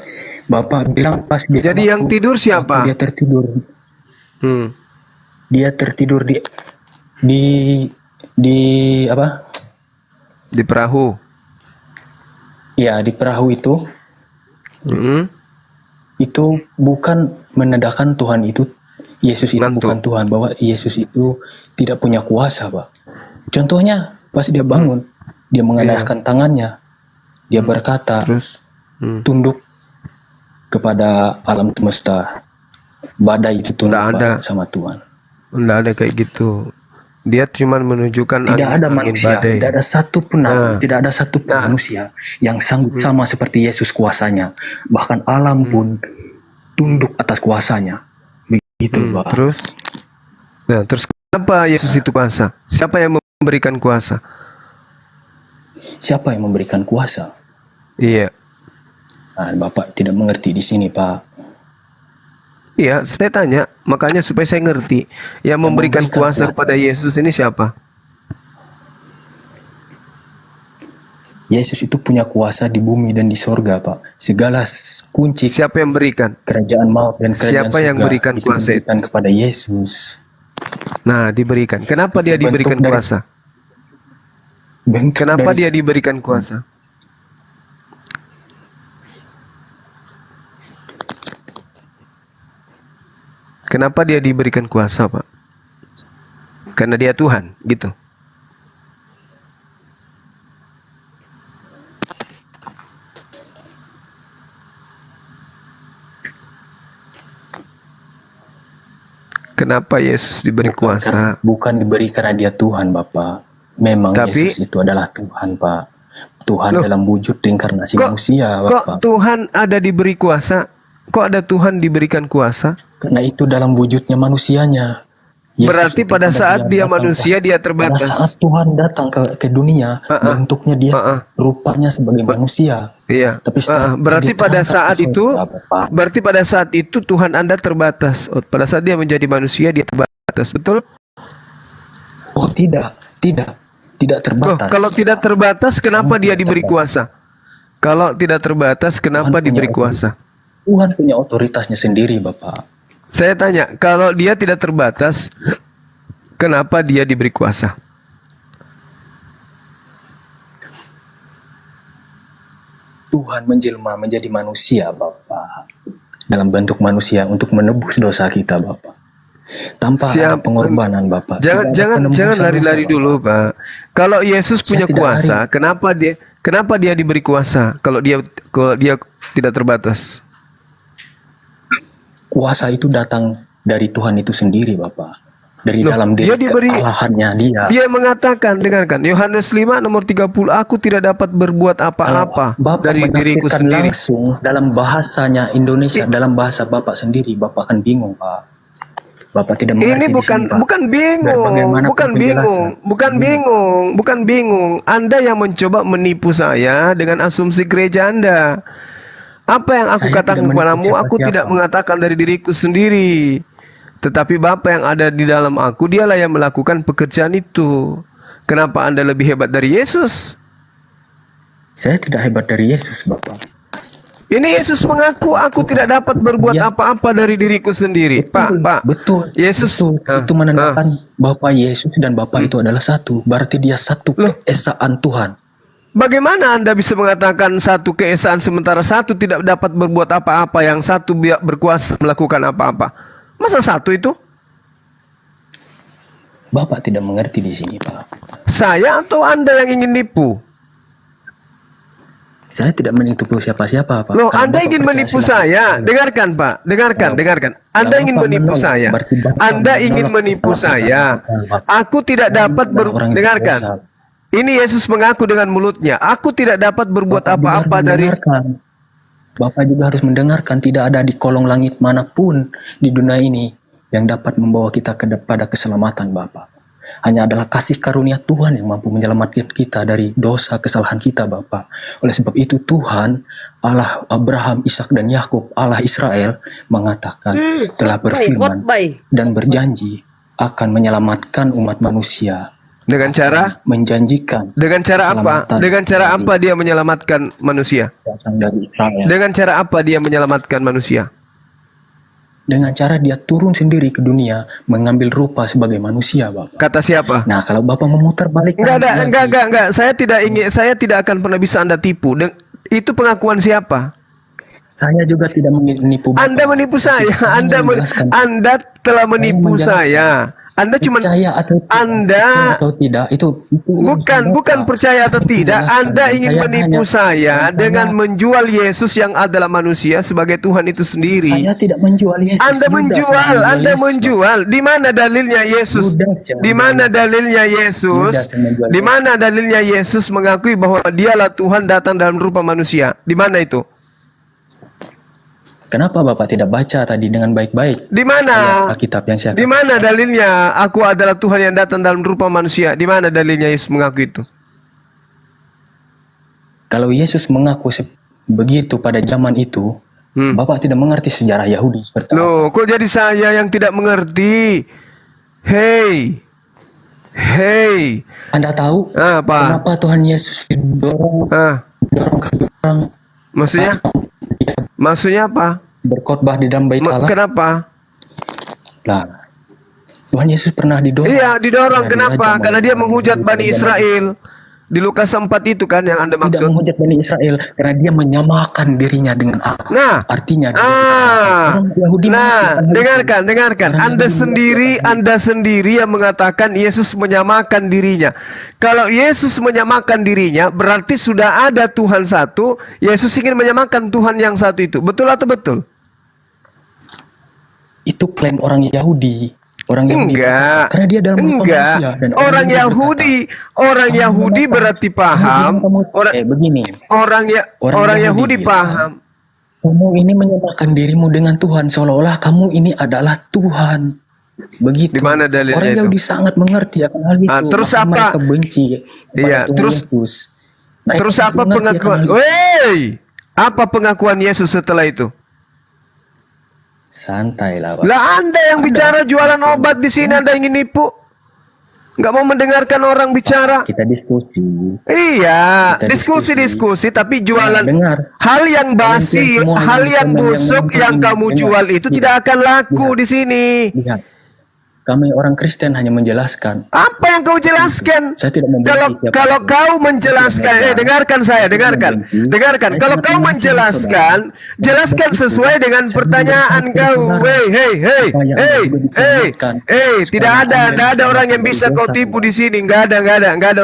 Bapak bilang pas dia jadi yang tidur siapa? Dia tertidur. Dia tertidur di apa? Di perahu. Ya, di perahu itu. Itu bukan menandakan Tuhan itu, Yesus itu bukan Tuhan, bahwa Yesus itu tidak punya kuasa, Pak. Contohnya pas dia bangun, dia mengandalkan tangannya, dia berkata, tunduk kepada alam semesta, badai itu tunduk sama Tuhan. Tidak ada kayak gitu. Dia cuma menunjukkan tidak ada manusia, badai. Tidak ada satu pun, tidak ada satu manusia yang sanggup sama seperti Yesus kuasanya. Bahkan alam pun tunduk atas kuasanya. Begitu, Pak. Terus kenapa Yesus itu kuasa? Siapa yang memberikan kuasa? Siapa yang memberikan kuasa? Iya. Nah, Bapak tidak mengerti di sini, Pak. Iya, saya tanya, makanya supaya saya ngerti. Yang memberikan kuasa kepada Yesus ini siapa? Yesus itu punya kuasa di bumi dan di sorga, Pak. Segala kunci. Siapa yang berikan? Kerajaan maut dan kerajaan siapa yang berikan kuasa itu? Kepada Yesus. Nah, diberikan. Kenapa dia diberikan kuasa? Kenapa dia diberikan kuasa? Kenapa dia diberikan kuasa, Pak? Karena dia Tuhan, gitu. Kenapa Yesus diberi kuasa? Bukan diberi karena dia Tuhan, Bapak. Memang Yesus itu adalah Tuhan, Pak. Tuhan dalam wujud reinkarnasi manusia, Bapak. Kok Tuhan ada diberi kuasa? Kok ada Tuhan diberikan kuasa? Karena itu dalam wujudnya manusianya. Berarti pada saat dia manusia dia terbatas. Pada saat Tuhan datang ke dunia, bentuknya dia rupanya sebagai manusia. Iya. Tapi berarti pada saat itu, berarti pada saat itu Tuhan Anda terbatas. Pada saat dia menjadi manusia dia terbatas, betul? Oh tidak terbatas. Kalau tidak terbatas, kenapa dia diberi kuasa? Kalau tidak terbatas, kenapa diberi kuasa? Tuhan punya otoritasnya sendiri, Bapak. Saya tanya, kalau dia tidak terbatas, kenapa dia diberi kuasa? Tuhan menjelma menjadi manusia, Bapak. Dalam bentuk manusia untuk menebus dosa kita, Bapak. Tanpa ada pengorbanan, Bapak. Jangan lari-lari dulu, Pak. Kalau Yesus punya kuasa, kenapa dia diberi kuasa? Kalau dia tidak terbatas. Kuasa itu datang dari Tuhan itu sendiri, Bapak. Dari dalam diri kealahannya dia. Dia mengatakan, dengarkan, Yohanes 5 nomor 30, aku tidak dapat berbuat apa-apa dari diriku sendiri. Langsung dalam bahasanya Indonesia, dalam bahasa Bapak sendiri, Bapak akan bingung, Pak. Bapak tidak Ini mengerti di bukan sini, Pak. bukan bingung, Dan bagaimanapun bukan bingung, penjelasan. bukan bingung, bukan bingung. Anda yang mencoba menipu saya dengan asumsi gereja Anda. Apa yang aku Saya katakan tidak menipu kepadamu, aku siapa-siapa. tidak mengatakan dari diriku sendiri. Tetapi Bapa yang ada di dalam aku, dialah yang melakukan pekerjaan itu. Kenapa Anda lebih hebat dari Yesus? Saya tidak hebat dari Yesus, Bapak. Ini Yesus mengaku, aku tidak dapat berbuat apa-apa dari diriku sendiri. Pak. Betul. Yesus Betul. Itu menandakan Bapak Yesus dan Bapak itu adalah satu. Berarti dia satu keesaan Tuhan. Bagaimana Anda bisa mengatakan satu keesaan sementara satu tidak dapat berbuat apa-apa, yang satu berkuasa melakukan apa-apa? Masa satu itu? Bapak tidak mengerti di sini, Pak. Saya atau Anda yang ingin nipu? Saya tidak menipu siapa-siapa, Pak. Loh, Kalau Anda Bapak ingin percaya, menipu silakan. saya. Dengarkan, Pak. Dengarkan. Anda Kalau ingin Bapak menipu menolak, saya. berarti Bapak Anda ingin menolak menipu kesalahan saya. Bapak. Aku tidak dapat Orang yang dengarkan. berdosa. Ini Yesus mengaku dengan mulutnya. Aku tidak dapat berbuat Bapak juga apa-apa harus dari... mendengarkan. Bapak juga harus mendengarkan, tidak ada di kolong langit manapun di dunia ini yang dapat membawa kita kepada keselamatan, Bapak. Hanya adalah kasih karunia Tuhan yang mampu menyelamatkan kita dari dosa kesalahan kita, Bapak. Oleh sebab itu Tuhan, Allah Abraham, Ishak dan Yakub, Allah Israel mengatakan, telah berfirman dan berjanji akan menyelamatkan umat manusia. Dengan cara? Menjanjikan. Dengan cara apa? keselamatan Dengan cara dari apa dia menyelamatkan manusia? datang dari Israel. Dengan cara apa dia menyelamatkan manusia? Dengan cara dia turun sendiri ke dunia, mengambil rupa sebagai manusia, Bapak. Kata siapa? Nah, kalau Bapak memutar balik Enggak. Saya tidak akan pernah bisa Anda tipu. Itu pengakuan siapa? Saya juga tidak menipu Bapak. Anda menipu saya. Anda telah menipu saya. Anda cuma percaya atau tidak itu bukan percaya atau tidak. Anda ingin menipu saya dengan menjual Yesus yang adalah manusia sebagai Tuhan itu sendiri. Saya tidak menjual Yesus. Anda menjual. Di mana dalilnya Yesus? Di mana dalilnya Yesus? Di mana dalilnya Yesus mengakui bahwa dialah Tuhan datang dalam rupa manusia? Di mana itu? Kenapa Bapak tidak baca tadi dengan baik-baik? Di mana? Alkitab yang saya Di mana dalilnya? Aku adalah Tuhan yang datang dalam rupa manusia. Di mana dalilnya Yesus mengaku itu? Kalau Yesus mengaku begitu pada zaman itu, Bapak tidak mengerti sejarah Yahudi seperti Loh, kok jadi saya yang tidak mengerti? Hey. Anda tahu apa? Kenapa Tuhan Yesus didorong ke jurang? Maksudnya apa? Berkhotbah di dalam bait Allah. Kenapa? Lah, Tuhan Yesus pernah didorong. Iya, didorong. Kenapa? Karena dia menghujat Bani Israel. Di Lukas 4 itu kan yang Anda maksud. Tidak menghujat Bani Israel karena dia menyamakan dirinya dengan Allah. Nah, artinya dengarkan. Anda sendiri yang mengatakan Yesus menyamakan dirinya. Kalau Yesus menyamakan dirinya, berarti sudah ada Tuhan satu. Yesus ingin menyamakan Tuhan yang satu itu. Betul atau betul? Itu klaim orang Yahudi. Enggak. Karena dia dalam manusia dan orang Yahudi berarti paham. Orang Yahudi paham. Kamu ini menyamakan dirimu dengan Tuhan seolah-olah kamu ini adalah Tuhan. Begitu. Di mana dalilnya orang itu? Yahudi sangat mengerti akan hal itu. Terus maka apa? Mereka benci. Iya. Terus apa pengakuan? Apa pengakuan Yesus setelah itu? Santai lah, Pak. Lah Anda yang bicara jualan obat di sini, Anda ingin nipu? Nggak mau mendengarkan orang bicara? Kita diskusi. Iya, diskusi, tapi jualan hal yang basi, hal yang busuk yang kamu jual itu tidak akan laku di sini. Lihat. Kami orang Kristen hanya menjelaskan. Apa yang kau jelaskan? Saya tidak kalau kau menjelaskan, dengarkan. Kalau kau menjelaskan, jelaskan sesuai dengan pertanyaan kau. Hey, tidak ada orang yang bisa kau tipu di sini. Nggak ada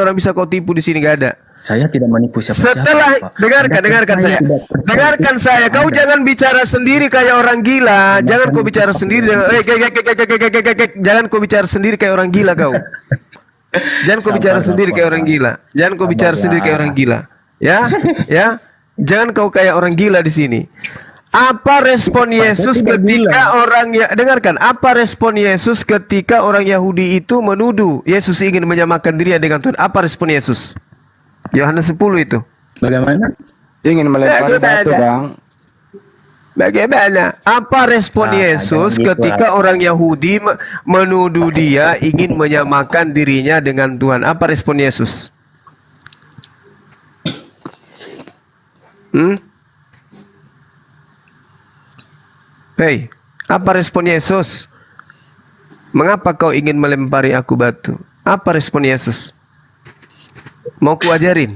orang bisa kau tipu di sini, nggak ada. Saya tidak menipu siapa-siapa. Setelah dengarkan saya. Kau jangan bicara sendiri kayak orang gila. Jangan kau bicara sendiri. Jangan kau bicara sendiri kayak orang gila kau. Jangan kau bicara sendiri kayak orang gila. Ya. Jangan kau kayak orang gila di sini. Apa respon Yesus ketika orang dengarkan, apa respon Yesus ketika orang Yahudi itu menuduh Yesus ingin menyamakan dirinya dengan Tuhan? Apa respon Yesus? Yohanes 10 itu. Bagaimana? Ingin melempari batu, Bang. Bagaimana? Apa respon Yesus ketika orang Yahudi menuduh dia ingin menyamakan dirinya dengan Tuhan? Apa respon Yesus? Hei, apa respon Yesus? Mengapa kau ingin melempari aku batu? Apa respon Yesus? Mau ku ajarin?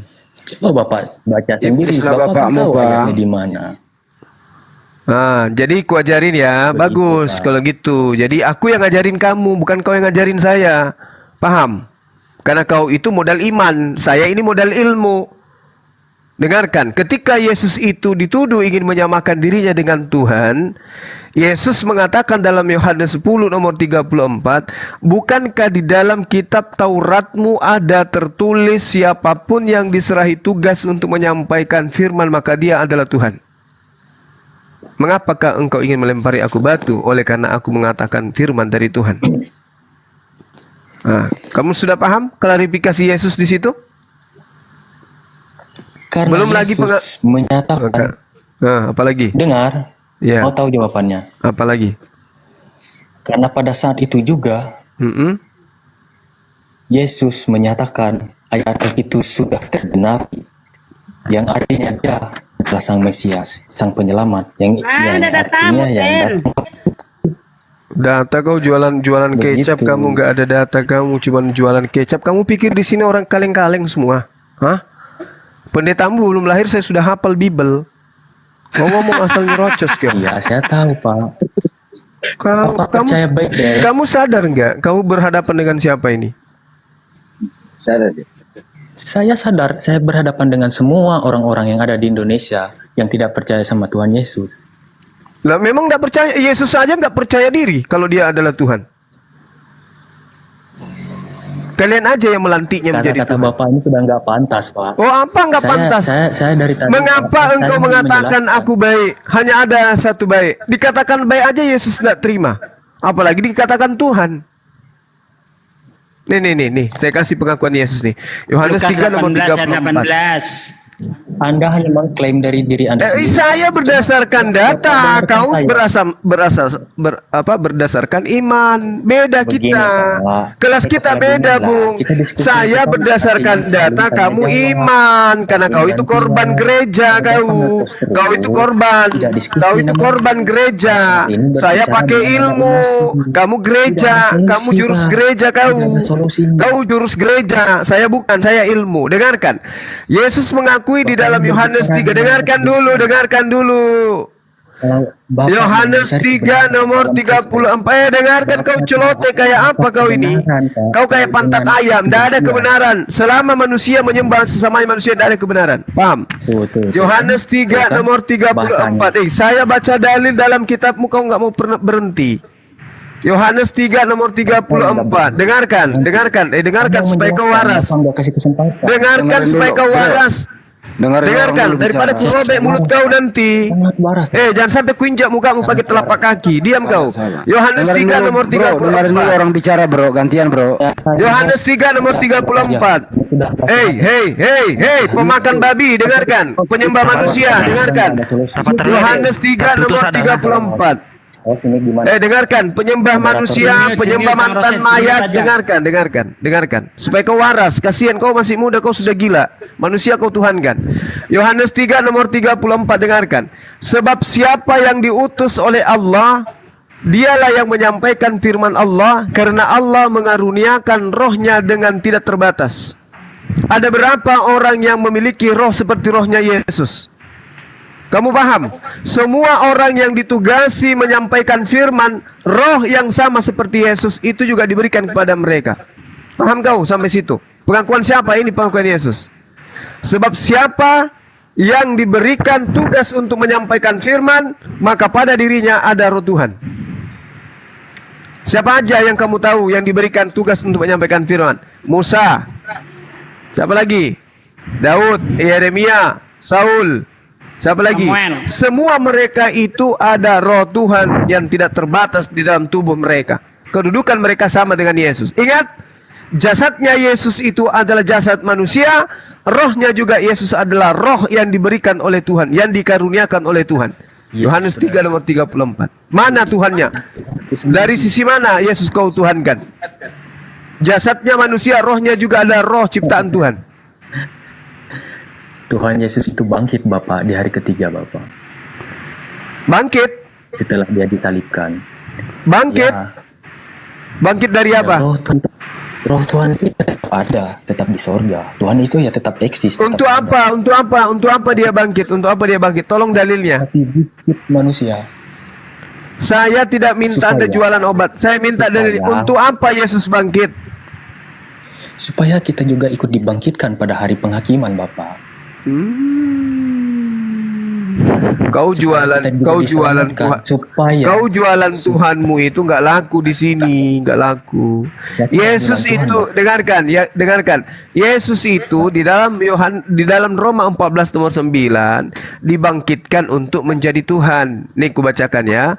Coba Bapak baca sendiri. Bapak tahu ayatnya di mana. Nah, jadi ku ajarin ya. Begitu, bagus Pak. kalau gitu. Jadi aku yang ngajarin kamu, bukan kau yang ngajarin saya. Paham? Karena kau itu modal iman, saya ini modal ilmu. Dengarkan, ketika Yesus itu dituduh ingin menyamakan dirinya dengan Tuhan, Yesus mengatakan dalam Yohanes 10 nomor 34, bukankah di dalam kitab Tauratmu ada tertulis siapapun yang diserahi tugas untuk menyampaikan firman maka dia adalah Tuhan? Mengapakah engkau ingin melempari aku batu oleh karena aku mengatakan firman dari Tuhan? Nah, kamu sudah paham klarifikasi Yesus di situ? Karena Belum lagi Yesus menyatakan. Nah, apalagi? Dengar. Ya. Mau tahu jawabannya? Apalagi? Karena pada saat itu juga Yesus menyatakan ayat itu sudah tergenapi, yang artinya dia adalah Sang Mesias, Sang Penyelamat, yang artinya yang datang. Data kau jualan kecap, kamu nggak ada data, kamu cuma jualan kecap. Kamu pikir di sini orang kaleng-kaleng semua? Hah? Pendetamu belum lahir saya sudah hafal Bible. Ngomong asal nyerocos kau. Iya, saya tahu Pak. Kamu sadar nggak? Kamu berhadapan dengan siapa ini? Saya sadar, saya berhadapan dengan semua orang-orang yang ada di Indonesia yang tidak percaya sama Tuhan Yesus. Lah memang nggak percaya, Yesus saja nggak percaya diri kalau dia adalah Tuhan. Kalian aja yang melantiknya menjadi Kata-kata Tuhan. Bapak ini sudah nggak pantas, Pak. Oh, apa nggak pantas? Saya dari tadi. Mengapa engkau mengatakan aku baik? Hanya ada satu baik. Dikatakan baik aja Yesus tidak terima. Apalagi dikatakan Tuhan. Nih. Saya kasih pengakuan Yesus nih. Yohanes 3 nomor 34. Anda hanya mengklaim dari diri Anda sendiri. Saya berdasarkan data, kau berdasarkan iman. Beda kita. Kelas kita beda, Bung. Saya berdasarkan data, kamu iman karena kau itu korban gereja, kau itu korban. Kau itu korban gereja. Saya pakai ilmu. Kamu gereja, kamu jurus gereja, kau jurus gereja. Saya bukan, saya ilmu. Dengarkan. Yesus mengakui di dalam Yohanes 3. Dengarkan dulu. Yohanes 3 nomor 34. Dengarkan kau celote kayak apa kau ini? Kau kayak pantat ayam, tidak ada kebenaran. Selama manusia menyembah sesama manusia tidak ada kebenaran. Paham? Yohanes 3 nomor 34. Saya baca dalil dalam kitabmu, kau nggak mau pernah berhenti. Yohanes 3 nomor 34. Dengarkan supaya kau waras. Dengarkan supaya kau waras. Dengarkan daripada ku robek mulut kau nanti. Jangan sampai kuinjak mukamu pakai telapak kaki. Diam kau. Yohanes 3 nomor 34. Dengarin dulu orang bicara, Bro. Gantian, Bro. Yohanes 3 nomor 34. Hei, pemakan babi, dengarkan. Penyembah manusia, dengarkan. Yohanes 3 nomor 34. Dengarkan, penyembah manusia, penyembah mantan mayat, dengarkan. Supaya kau waras, kasihan kau masih muda, kau sudah gila. Manusia kau tuhankan. Yohanes 3 nomor 34, dengarkan. Sebab siapa yang diutus oleh Allah, dialah yang menyampaikan firman Allah, karena Allah mengaruniakan rohnya dengan tidak terbatas. Ada berapa orang yang memiliki roh seperti rohnya Yesus? Kamu paham? Semua orang yang ditugasi menyampaikan firman, roh yang sama seperti Yesus itu juga diberikan kepada mereka. Paham kau sampai situ? Pengakuan siapa ini? Pengakuan Yesus. Sebab siapa yang diberikan tugas untuk menyampaikan firman, maka pada dirinya ada roh Tuhan. Siapa aja yang kamu tahu yang diberikan tugas untuk menyampaikan firman? Musa. Siapa lagi? Daud, Yeremia, Saul, Siapa lagi? Samuel. Semua mereka itu ada roh Tuhan yang tidak terbatas di dalam tubuh mereka. Kedudukan mereka sama dengan Yesus. Ingat, jasadnya Yesus itu adalah jasad manusia, rohnya juga Yesus adalah roh yang diberikan oleh Tuhan, yang dikaruniakan oleh Tuhan. Yohanes 3 nomor 34. Mana Tuhannya? Dari sisi mana Yesus kau tuhankan? Jasadnya manusia, rohnya juga ada roh ciptaan Tuhan. Tuhan Yesus itu bangkit Bapak di hari ketiga Bapak. Bangkit? Setelah dia disalibkan. Bangkit? Ya, Bangkit dari ya, apa? roh Tuhan itu tetap ada, tetap di sorga. Tuhan itu ya tetap eksis. Tetap Untuk ada. apa? Untuk apa? Untuk apa dia bangkit? Untuk apa dia bangkit? Tolong dalilnya. Tapi wujud manusia. Saya tidak minta Anda jualan obat. Saya minta dalil. Untuk apa Yesus bangkit? Supaya kita juga ikut dibangkitkan pada hari penghakiman Bapak. Kau jualan Tuhan. Kau jualan Tuhanmu itu nggak laku di sini, nggak laku. Yesus itu dengarkan, ya dengarkan. Yesus itu di dalam Roma 14 nomor 9 dibangkitkan untuk menjadi Tuhan. Nih ku bacakan ya.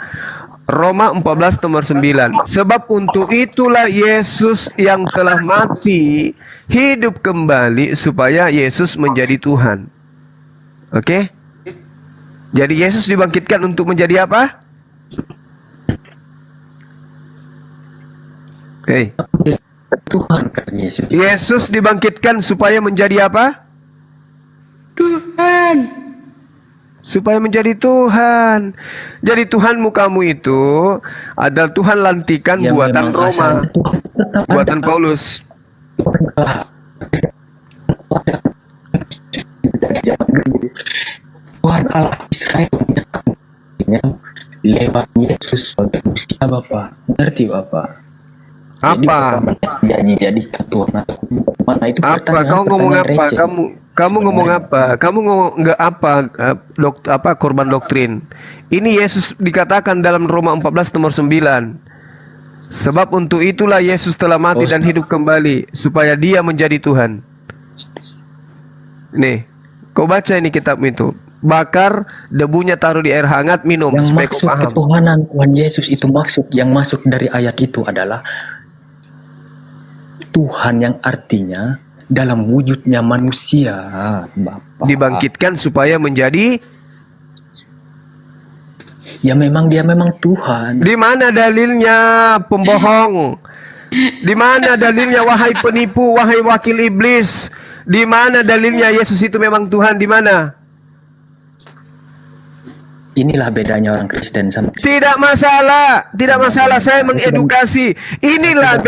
Roma 14 nomor 9. Sebab untuk itulah Yesus yang telah mati hidup kembali supaya Yesus menjadi Tuhan. Oke? Jadi Yesus dibangkitkan untuk menjadi apa? Hei. Tuhan kan Yesus. Yesus dibangkitkan supaya menjadi apa? Tuhan. Supaya menjadi Tuhan. Jadi Tuhanmu kamu itu adalah Tuhan lantikan Ya, buatan memang Roma, asalnya Tuhan tetap buatan ada. Paulus. Dari zaman dulu Tuhan Allah Israel menyatakannya lewat Yesus sebagai manusia Bapak. Ngerti Bapak? Apa? Jadi Tuhan atau mana itu Apa? Kau ngomong apa? receh. Kamu ngomong apa? Kamu ngomong nggak apa? Apa korban doktrin? Ini Yesus dikatakan dalam Roma 14 nomor 9. Sebab untuk itulah Yesus telah mati dan hidup kembali supaya Dia menjadi Tuhan. Nih, kau baca ini kitab itu. Bakar, debunya taruh di air hangat, minum Yang supaya kau maksud paham. ketuhanan Tuhan Yesus itu yang masuk dari ayat itu adalah Tuhan yang artinya dalam wujudnya manusia Bapak. Dibangkitkan supaya menjadi. Ya memang dia memang Tuhan. Di mana dalilnya, pembohong? Di mana dalilnya, wahai penipu, wahai wakil iblis? Di mana dalilnya Yesus itu memang Tuhan? Di mana? Inilah bedanya orang Kristen sama Tidak masalah, tidak masalah. Saya mengedukasi. Inilah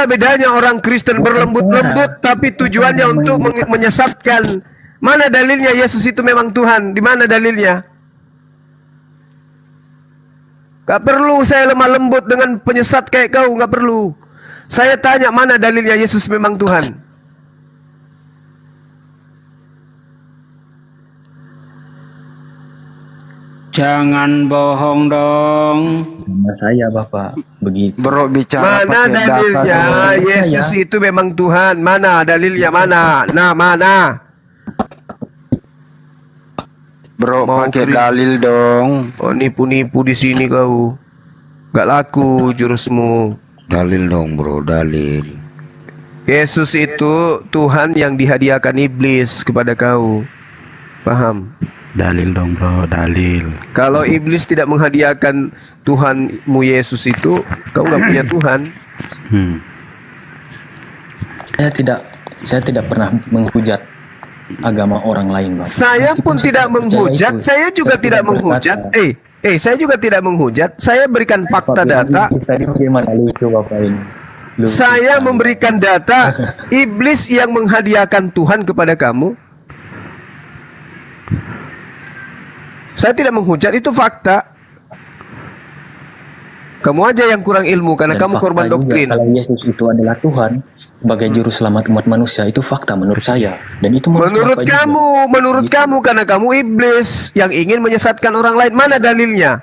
bedanya orang Kristen berlembut-lembut, tapi tujuannya untuk menyesatkan. Mana dalilnya Yesus itu memang Tuhan? Di mana dalilnya? Gak perlu saya lemah lembut dengan penyesat kayak kau, gak perlu. Saya tanya mana dalilnya Yesus memang Tuhan? Jangan bohong dong. sama saya Bapak. Begitu. Bro bicara Mana pakai data dalilnya dulu. Yesus itu memang Tuhan? Mana dalilnya, mana? Nah, mana? Bro Mau pakai kri- dalil dong. Oh, nipu-nipu di sini kau. Gak laku jurusmu. Dalil dong bro, dalil. Yesus itu Tuhan yang dihadiahkan iblis kepada kau. Paham? Dalil dong bro, dalil. Kalau iblis tidak menghadiahkan Tuhanmu Yesus itu, kau nggak punya Tuhan. Saya tidak pernah menghujat agama orang lain, Bapak. Saya pun Meskipun tidak percaya menghujat, itu. saya juga Saya tidak berkata, menghujat. Saya juga tidak menghujat. Saya berikan fakta data. Tadi bagaimana lucu Bapak ini? Lucu Saya sekali. memberikan data iblis yang menghadiahkan Tuhan kepada kamu. Saya tidak menghujat, itu fakta. Kamu aja yang kurang ilmu karena Dan kamu fakta korban juga doktrin. Kalau Yesus itu adalah Tuhan sebagai juru selamat umat manusia, itu fakta menurut saya. Dan itu Menurut Bapak juga. kamu karena kamu iblis yang ingin menyesatkan orang lain. Mana dalilnya?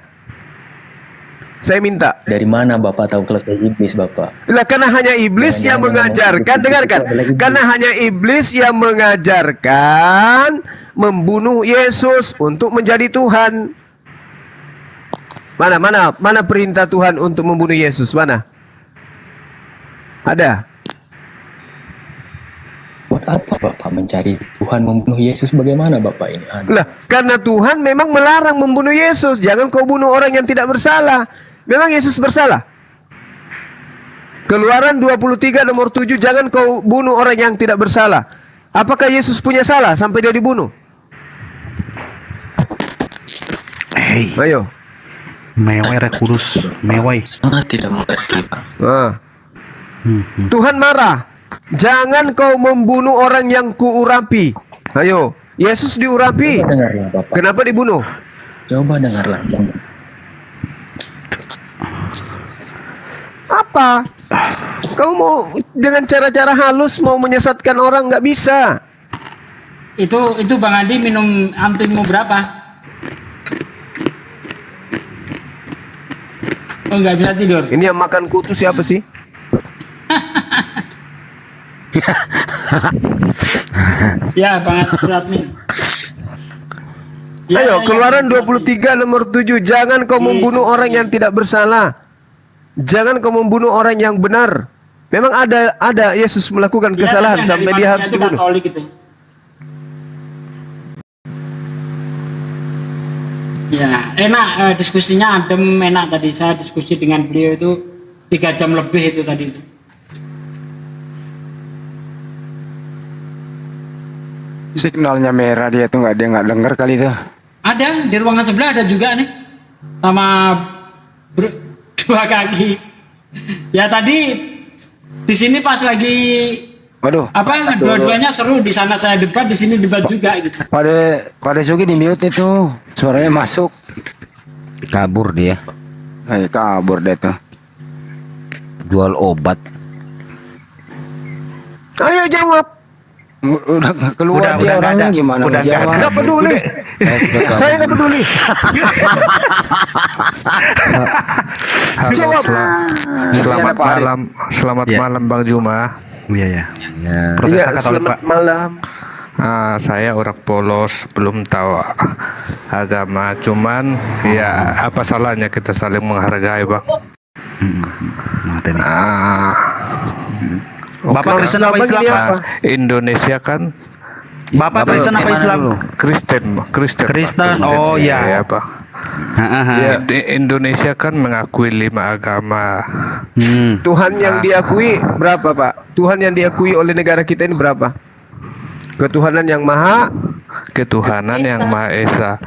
Saya minta. Dari mana Bapak tahu kalau saya iblis, Bapak? Lah, karena hanya iblis yang mengajarkan, dengarkan. Karena hanya iblis yang mengajarkan membunuh Yesus untuk menjadi Tuhan. Mana perintah Tuhan untuk membunuh Yesus? Mana? Ada? Buat apa Bapak mencari Tuhan membunuh Yesus? Bagaimana Bapak ini? Lah, karena Tuhan memang melarang membunuh Yesus. Jangan kau bunuh orang yang tidak bersalah. Memang Yesus bersalah? Keluaran 23 nomor 7, jangan kau bunuh orang yang tidak bersalah. Apakah Yesus punya salah sampai dia dibunuh? Hei, Ayo. mewah rek kurus, mewah. Sangat tidak mengerti, Pak. Tuhan marah. Jangan kau membunuh orang yang kuurapi. Ayo. Yesus diurapi. Coba dengarlah Bapak. Kenapa dibunuh? Coba dengarlah. Apa? Kau mau dengan cara-cara halus mau menyesatkan orang, nggak bisa. Itu Bang Adi minum antimu berapa? Oh, nggak bisa tidur. Ini yang makan kutu siapa sih? Ya, Bang Admin. Ya, Ayo, Keluaran 23 nomor 7, jangan kau membunuh orang yang tidak bersalah. Jangan kau membunuh orang yang benar. Memang ada Yesus melakukan kesalahan sampai dia harus dibunuh. Ya, enak diskusinya adem, enak tadi. Saya diskusi dengan beliau itu 3 jam lebih itu tadi. Signalnya merah dia tuh dia nggak dengar kali itu. Ada di ruangan sebelah, ada juga nih sama 2 kaki. Ya tadi di sini pas lagi Waduh. apa dua-duanya seru, di sana saya debat, di sini debat juga gitu. Pada Sugi di mute itu suaranya masuk. Kabur dia. Kabur dia tuh. Jual obat. Ayo jawab. Udah keluar dia orangnya gimana? Udah Nggak peduli. Saya nggak peduli. Halo, Jawab. selamat malam, selamat Ya. malam Bang Juma. Iya ya. Iya, selamat malam. Saya orang polos, belum tahu agama, cuman ya apa salahnya kita saling menghargai, Bang. Bapak Kristen apa Abang ini Islam? apa? Indonesia kan Bapak Kristen apa Islam? Kristen, Kristen, Pak. oh ya. Ya, Pak. Ya. Indonesia kan mengakui 5 agama. Tuhan yang diakui berapa, Pak? Tuhan yang diakui oleh negara kita ini berapa? Ketuhanan yang Maha, Ketuhanan yang Maha Esa.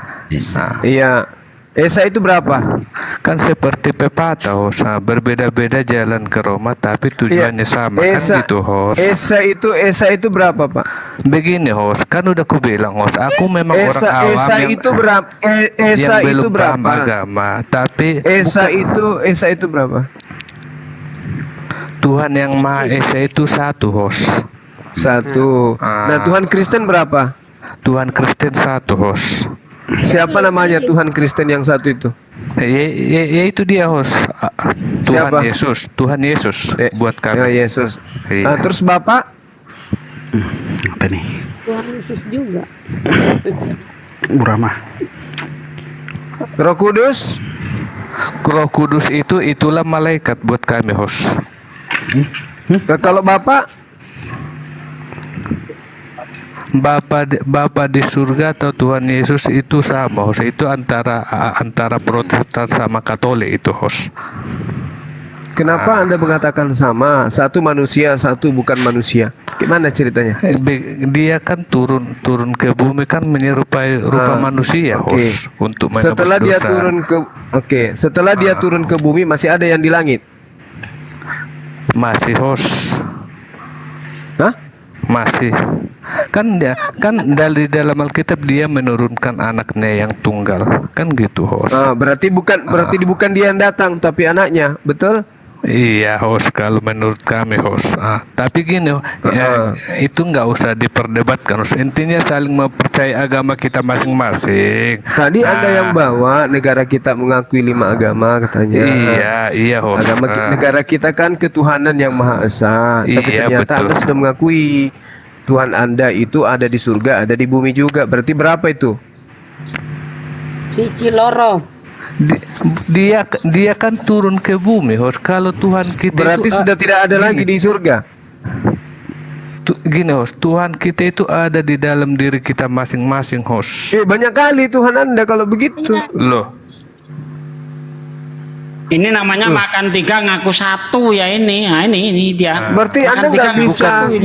iya. Esa itu berapa? Kan seperti pepatah, host. Berbeda-beda jalan ke Roma tapi tujuannya sama, kan gitu, host. Esa itu berapa, Pak? Begini, host, kan udah ku bilang, host, aku memang orang awam Esa yang, itu berapa? Esa yang itu belum paham berapa? agama, tapi Esa itu berapa? Tuhan yang Maha Esa itu satu, host. Satu. Nah, Tuhan Kristen berapa? Tuhan Kristen satu, host. Siapa namanya Tuhan Kristen yang satu itu? Ya itu dia, host. Tuhan Siapa? Yesus, Tuhan Yesus buat kami. Ya, Yesus. Iya. Nah, terus Bapak? Apa nih? Tuhan Yesus juga. Burama. Roh Kudus? Roh Kudus itulah malaikat buat kami, host. Kalau Bapak? Bapa di surga atau Tuhan Yesus itu sama, host. Itu antara Protestan sama Katolik itu, host. Kenapa Anda mengatakan sama? Satu manusia, satu bukan manusia. Gimana ceritanya? Dia kan turun ke bumi kan menyerupai rupa manusia, host, untuk menebus Setelah dia dosa. turun ke setelah dia turun ke bumi masih ada yang di langit. Masih, host. Hah? Masih. Kan dari dalam Alkitab dia menurunkan anaknya yang tunggal. Kan gitu, host. Berarti bukan dia yang datang tapi anaknya, betul? Iya host, kalau menurut kami host. Tapi gini, itu nggak usah diperdebatkan host. Intinya saling mempercayai agama kita masing-masing. Tadi Anda yang bawa negara kita mengakui 5 agama katanya. Iya host. Negara kita kan ketuhanan yang Maha Esa. Tapi Iya, ternyata betul. Anda sudah mengakui Tuhan Anda itu ada di surga, ada di bumi juga. Berarti berapa itu? Cici loro. Dia kan turun ke bumi host. Kalau Tuhan kita Berarti itu, sudah tidak ada lagi di surga. Gini host, Tuhan kita itu ada di dalam diri kita masing-masing host. Banyak kali Tuhan Anda kalau begitu. Loh, Ini namanya makan 3 ngaku 1 ya ini. Nah, ini dia. Berarti Makan Anda 3 nggak ngaku bisa 1 ini.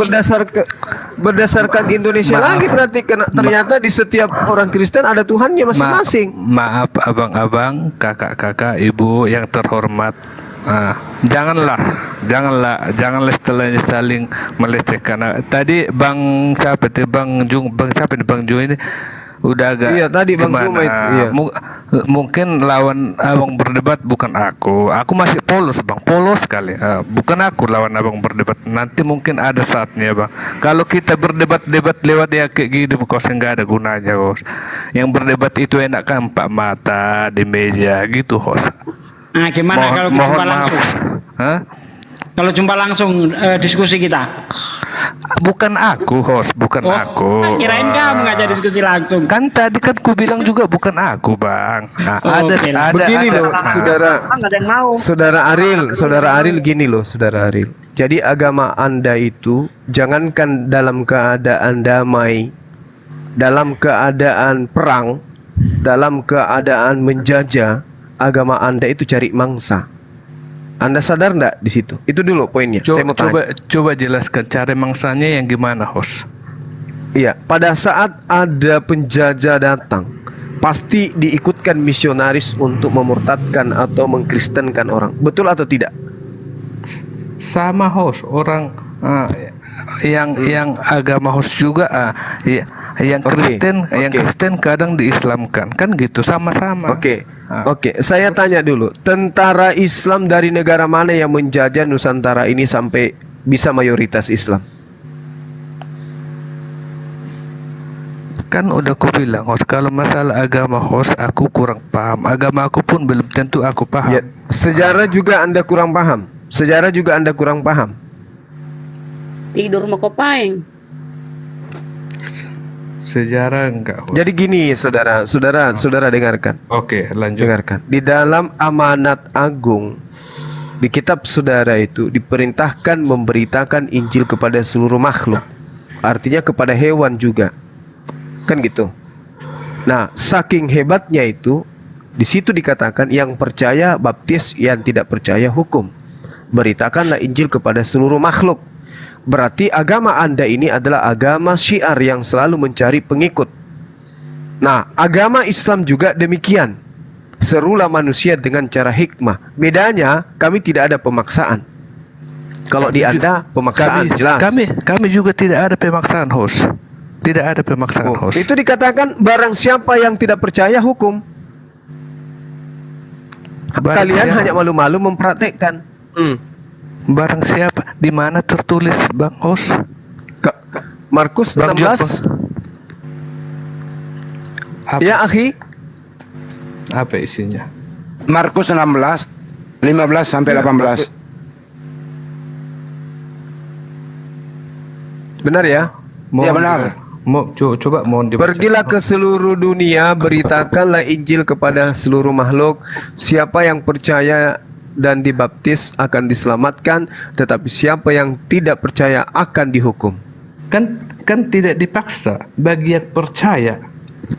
berdasarkan Indonesia lagi berarti karena ternyata di setiap orang Kristen ada Tuhannya masing-masing. Maaf abang-abang, kakak-kakak, ibu yang terhormat. Janganlah istilahnya saling melecehkan. Tadi Bang siapa itu Bang Jung ini udah agak tadi Bang Juma itu. Iya. Mungkin lawan abang berdebat bukan aku masih polos Bang, polos sekali. Bukan aku lawan abang berdebat. Nanti mungkin ada saatnya Bang. Kalau kita berdebat-debat lewat ya kayak gini, kos nggak ada gunanya Bos. Yang berdebat itu enak kan empat mata di meja gitu Bos. Nah, gimana kalau jumpa langsung? Kalau jumpa langsung diskusi kita? Bukan aku host, bukan aku. Kirain kamu ngajak diskusi langsung. Kan tadi kan ku bilang juga bukan aku Bang. Ada begini loh, saudara Aril gini loh, saudara Aril. Jadi agama Anda itu jangankan dalam keadaan damai, dalam keadaan perang, dalam keadaan menjajah, agama Anda itu cari mangsa. Anda sadar nggak di situ? Itu dulu poinnya. Saya mau tanya. Coba jelaskan cara mangsanya yang gimana, host? Iya, pada saat ada penjajah datang, pasti diikutkan misionaris untuk memurtadkan atau mengkristenkan orang. Betul atau tidak? Sama host, orang yang agama host juga yang Kristen, yang Kristen kadang diislamkan, kan gitu, sama-sama. Oke, saya tanya dulu, tentara Islam dari negara mana yang menjajah Nusantara ini sampai bisa mayoritas Islam? Kan udah aku bilang host, kalau masalah agama host aku kurang paham, agama aku pun belum tentu aku paham. Ya, sejarah juga Anda kurang paham. Tidur mau kopain. Sejarah enggak host. Jadi gini saudara dengarkan. Oke, lanjut. Dengarkan. Di dalam amanat agung di kitab saudara itu diperintahkan memberitakan Injil kepada seluruh makhluk. Artinya kepada hewan juga. Kan gitu. Nah, saking hebatnya itu, di situ dikatakan yang percaya baptis, yang tidak percaya hukum. Beritakanlah Injil kepada seluruh makhluk. Berarti agama Anda ini adalah agama syiar yang selalu mencari pengikut. Nah, agama Islam juga demikian. Serulah manusia dengan cara hikmah. Bedanya, kami tidak ada pemaksaan. Kalau di Anda pemaksaan jelas. Kami juga tidak ada pemaksaan host. Tidak ada pemaksaan host. Itu dikatakan barang siapa yang tidak percaya hukum. Kalian hanya malu-malu mempraktekkan. Barang siapa? Di mana tertulis Bang Os? Markus Bang 16. Ya, akhi. Apa isinya? Markus 16 15 sampai 18. Benar ya? Ya benar. Coba mohon dibaca. Pergilah ke seluruh dunia, beritakanlah Injil kepada seluruh makhluk. Siapa yang percaya dan dibaptis akan diselamatkan, tetapi siapa yang tidak percaya akan dihukum. Kan tidak dipaksa bagi yang percaya.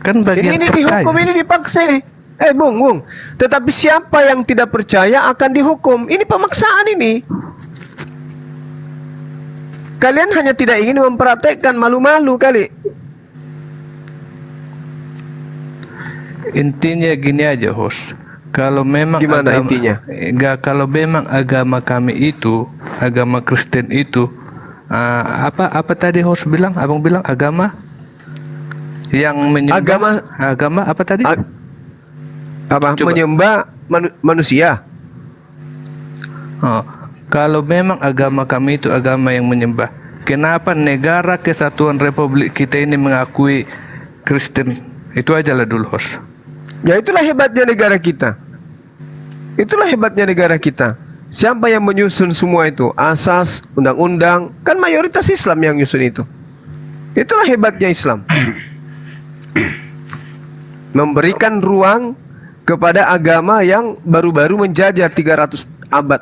Kan bagi yang Ini percaya. dihukum, ini dipaksa ini. Bung. Tetapi siapa yang tidak percaya akan dihukum. Ini pemaksaan ini. Kalian hanya tidak ingin mempraktekkan, malu-malu kali. Intinya gini aja host. Kalau memang Gimana intinya? Kalau memang agama kami itu, agama Kristen itu, apa tadi host bilang? Abang bilang agama yang menyembah agama apa tadi? Apa? Coba. Menyembah manusia. Kalau memang agama kami itu agama yang menyembah, kenapa negara kesatuan Republik kita ini mengakui Kristen? Itu aja lah dulu, host. Ya itulah hebatnya negara kita. Itulah hebatnya negara kita. Siapa yang menyusun semua itu? Asas, undang-undang, kan mayoritas Islam yang nyusun itu. Itulah hebatnya Islam. Memberikan ruang kepada agama yang baru-baru menjajah 300 abad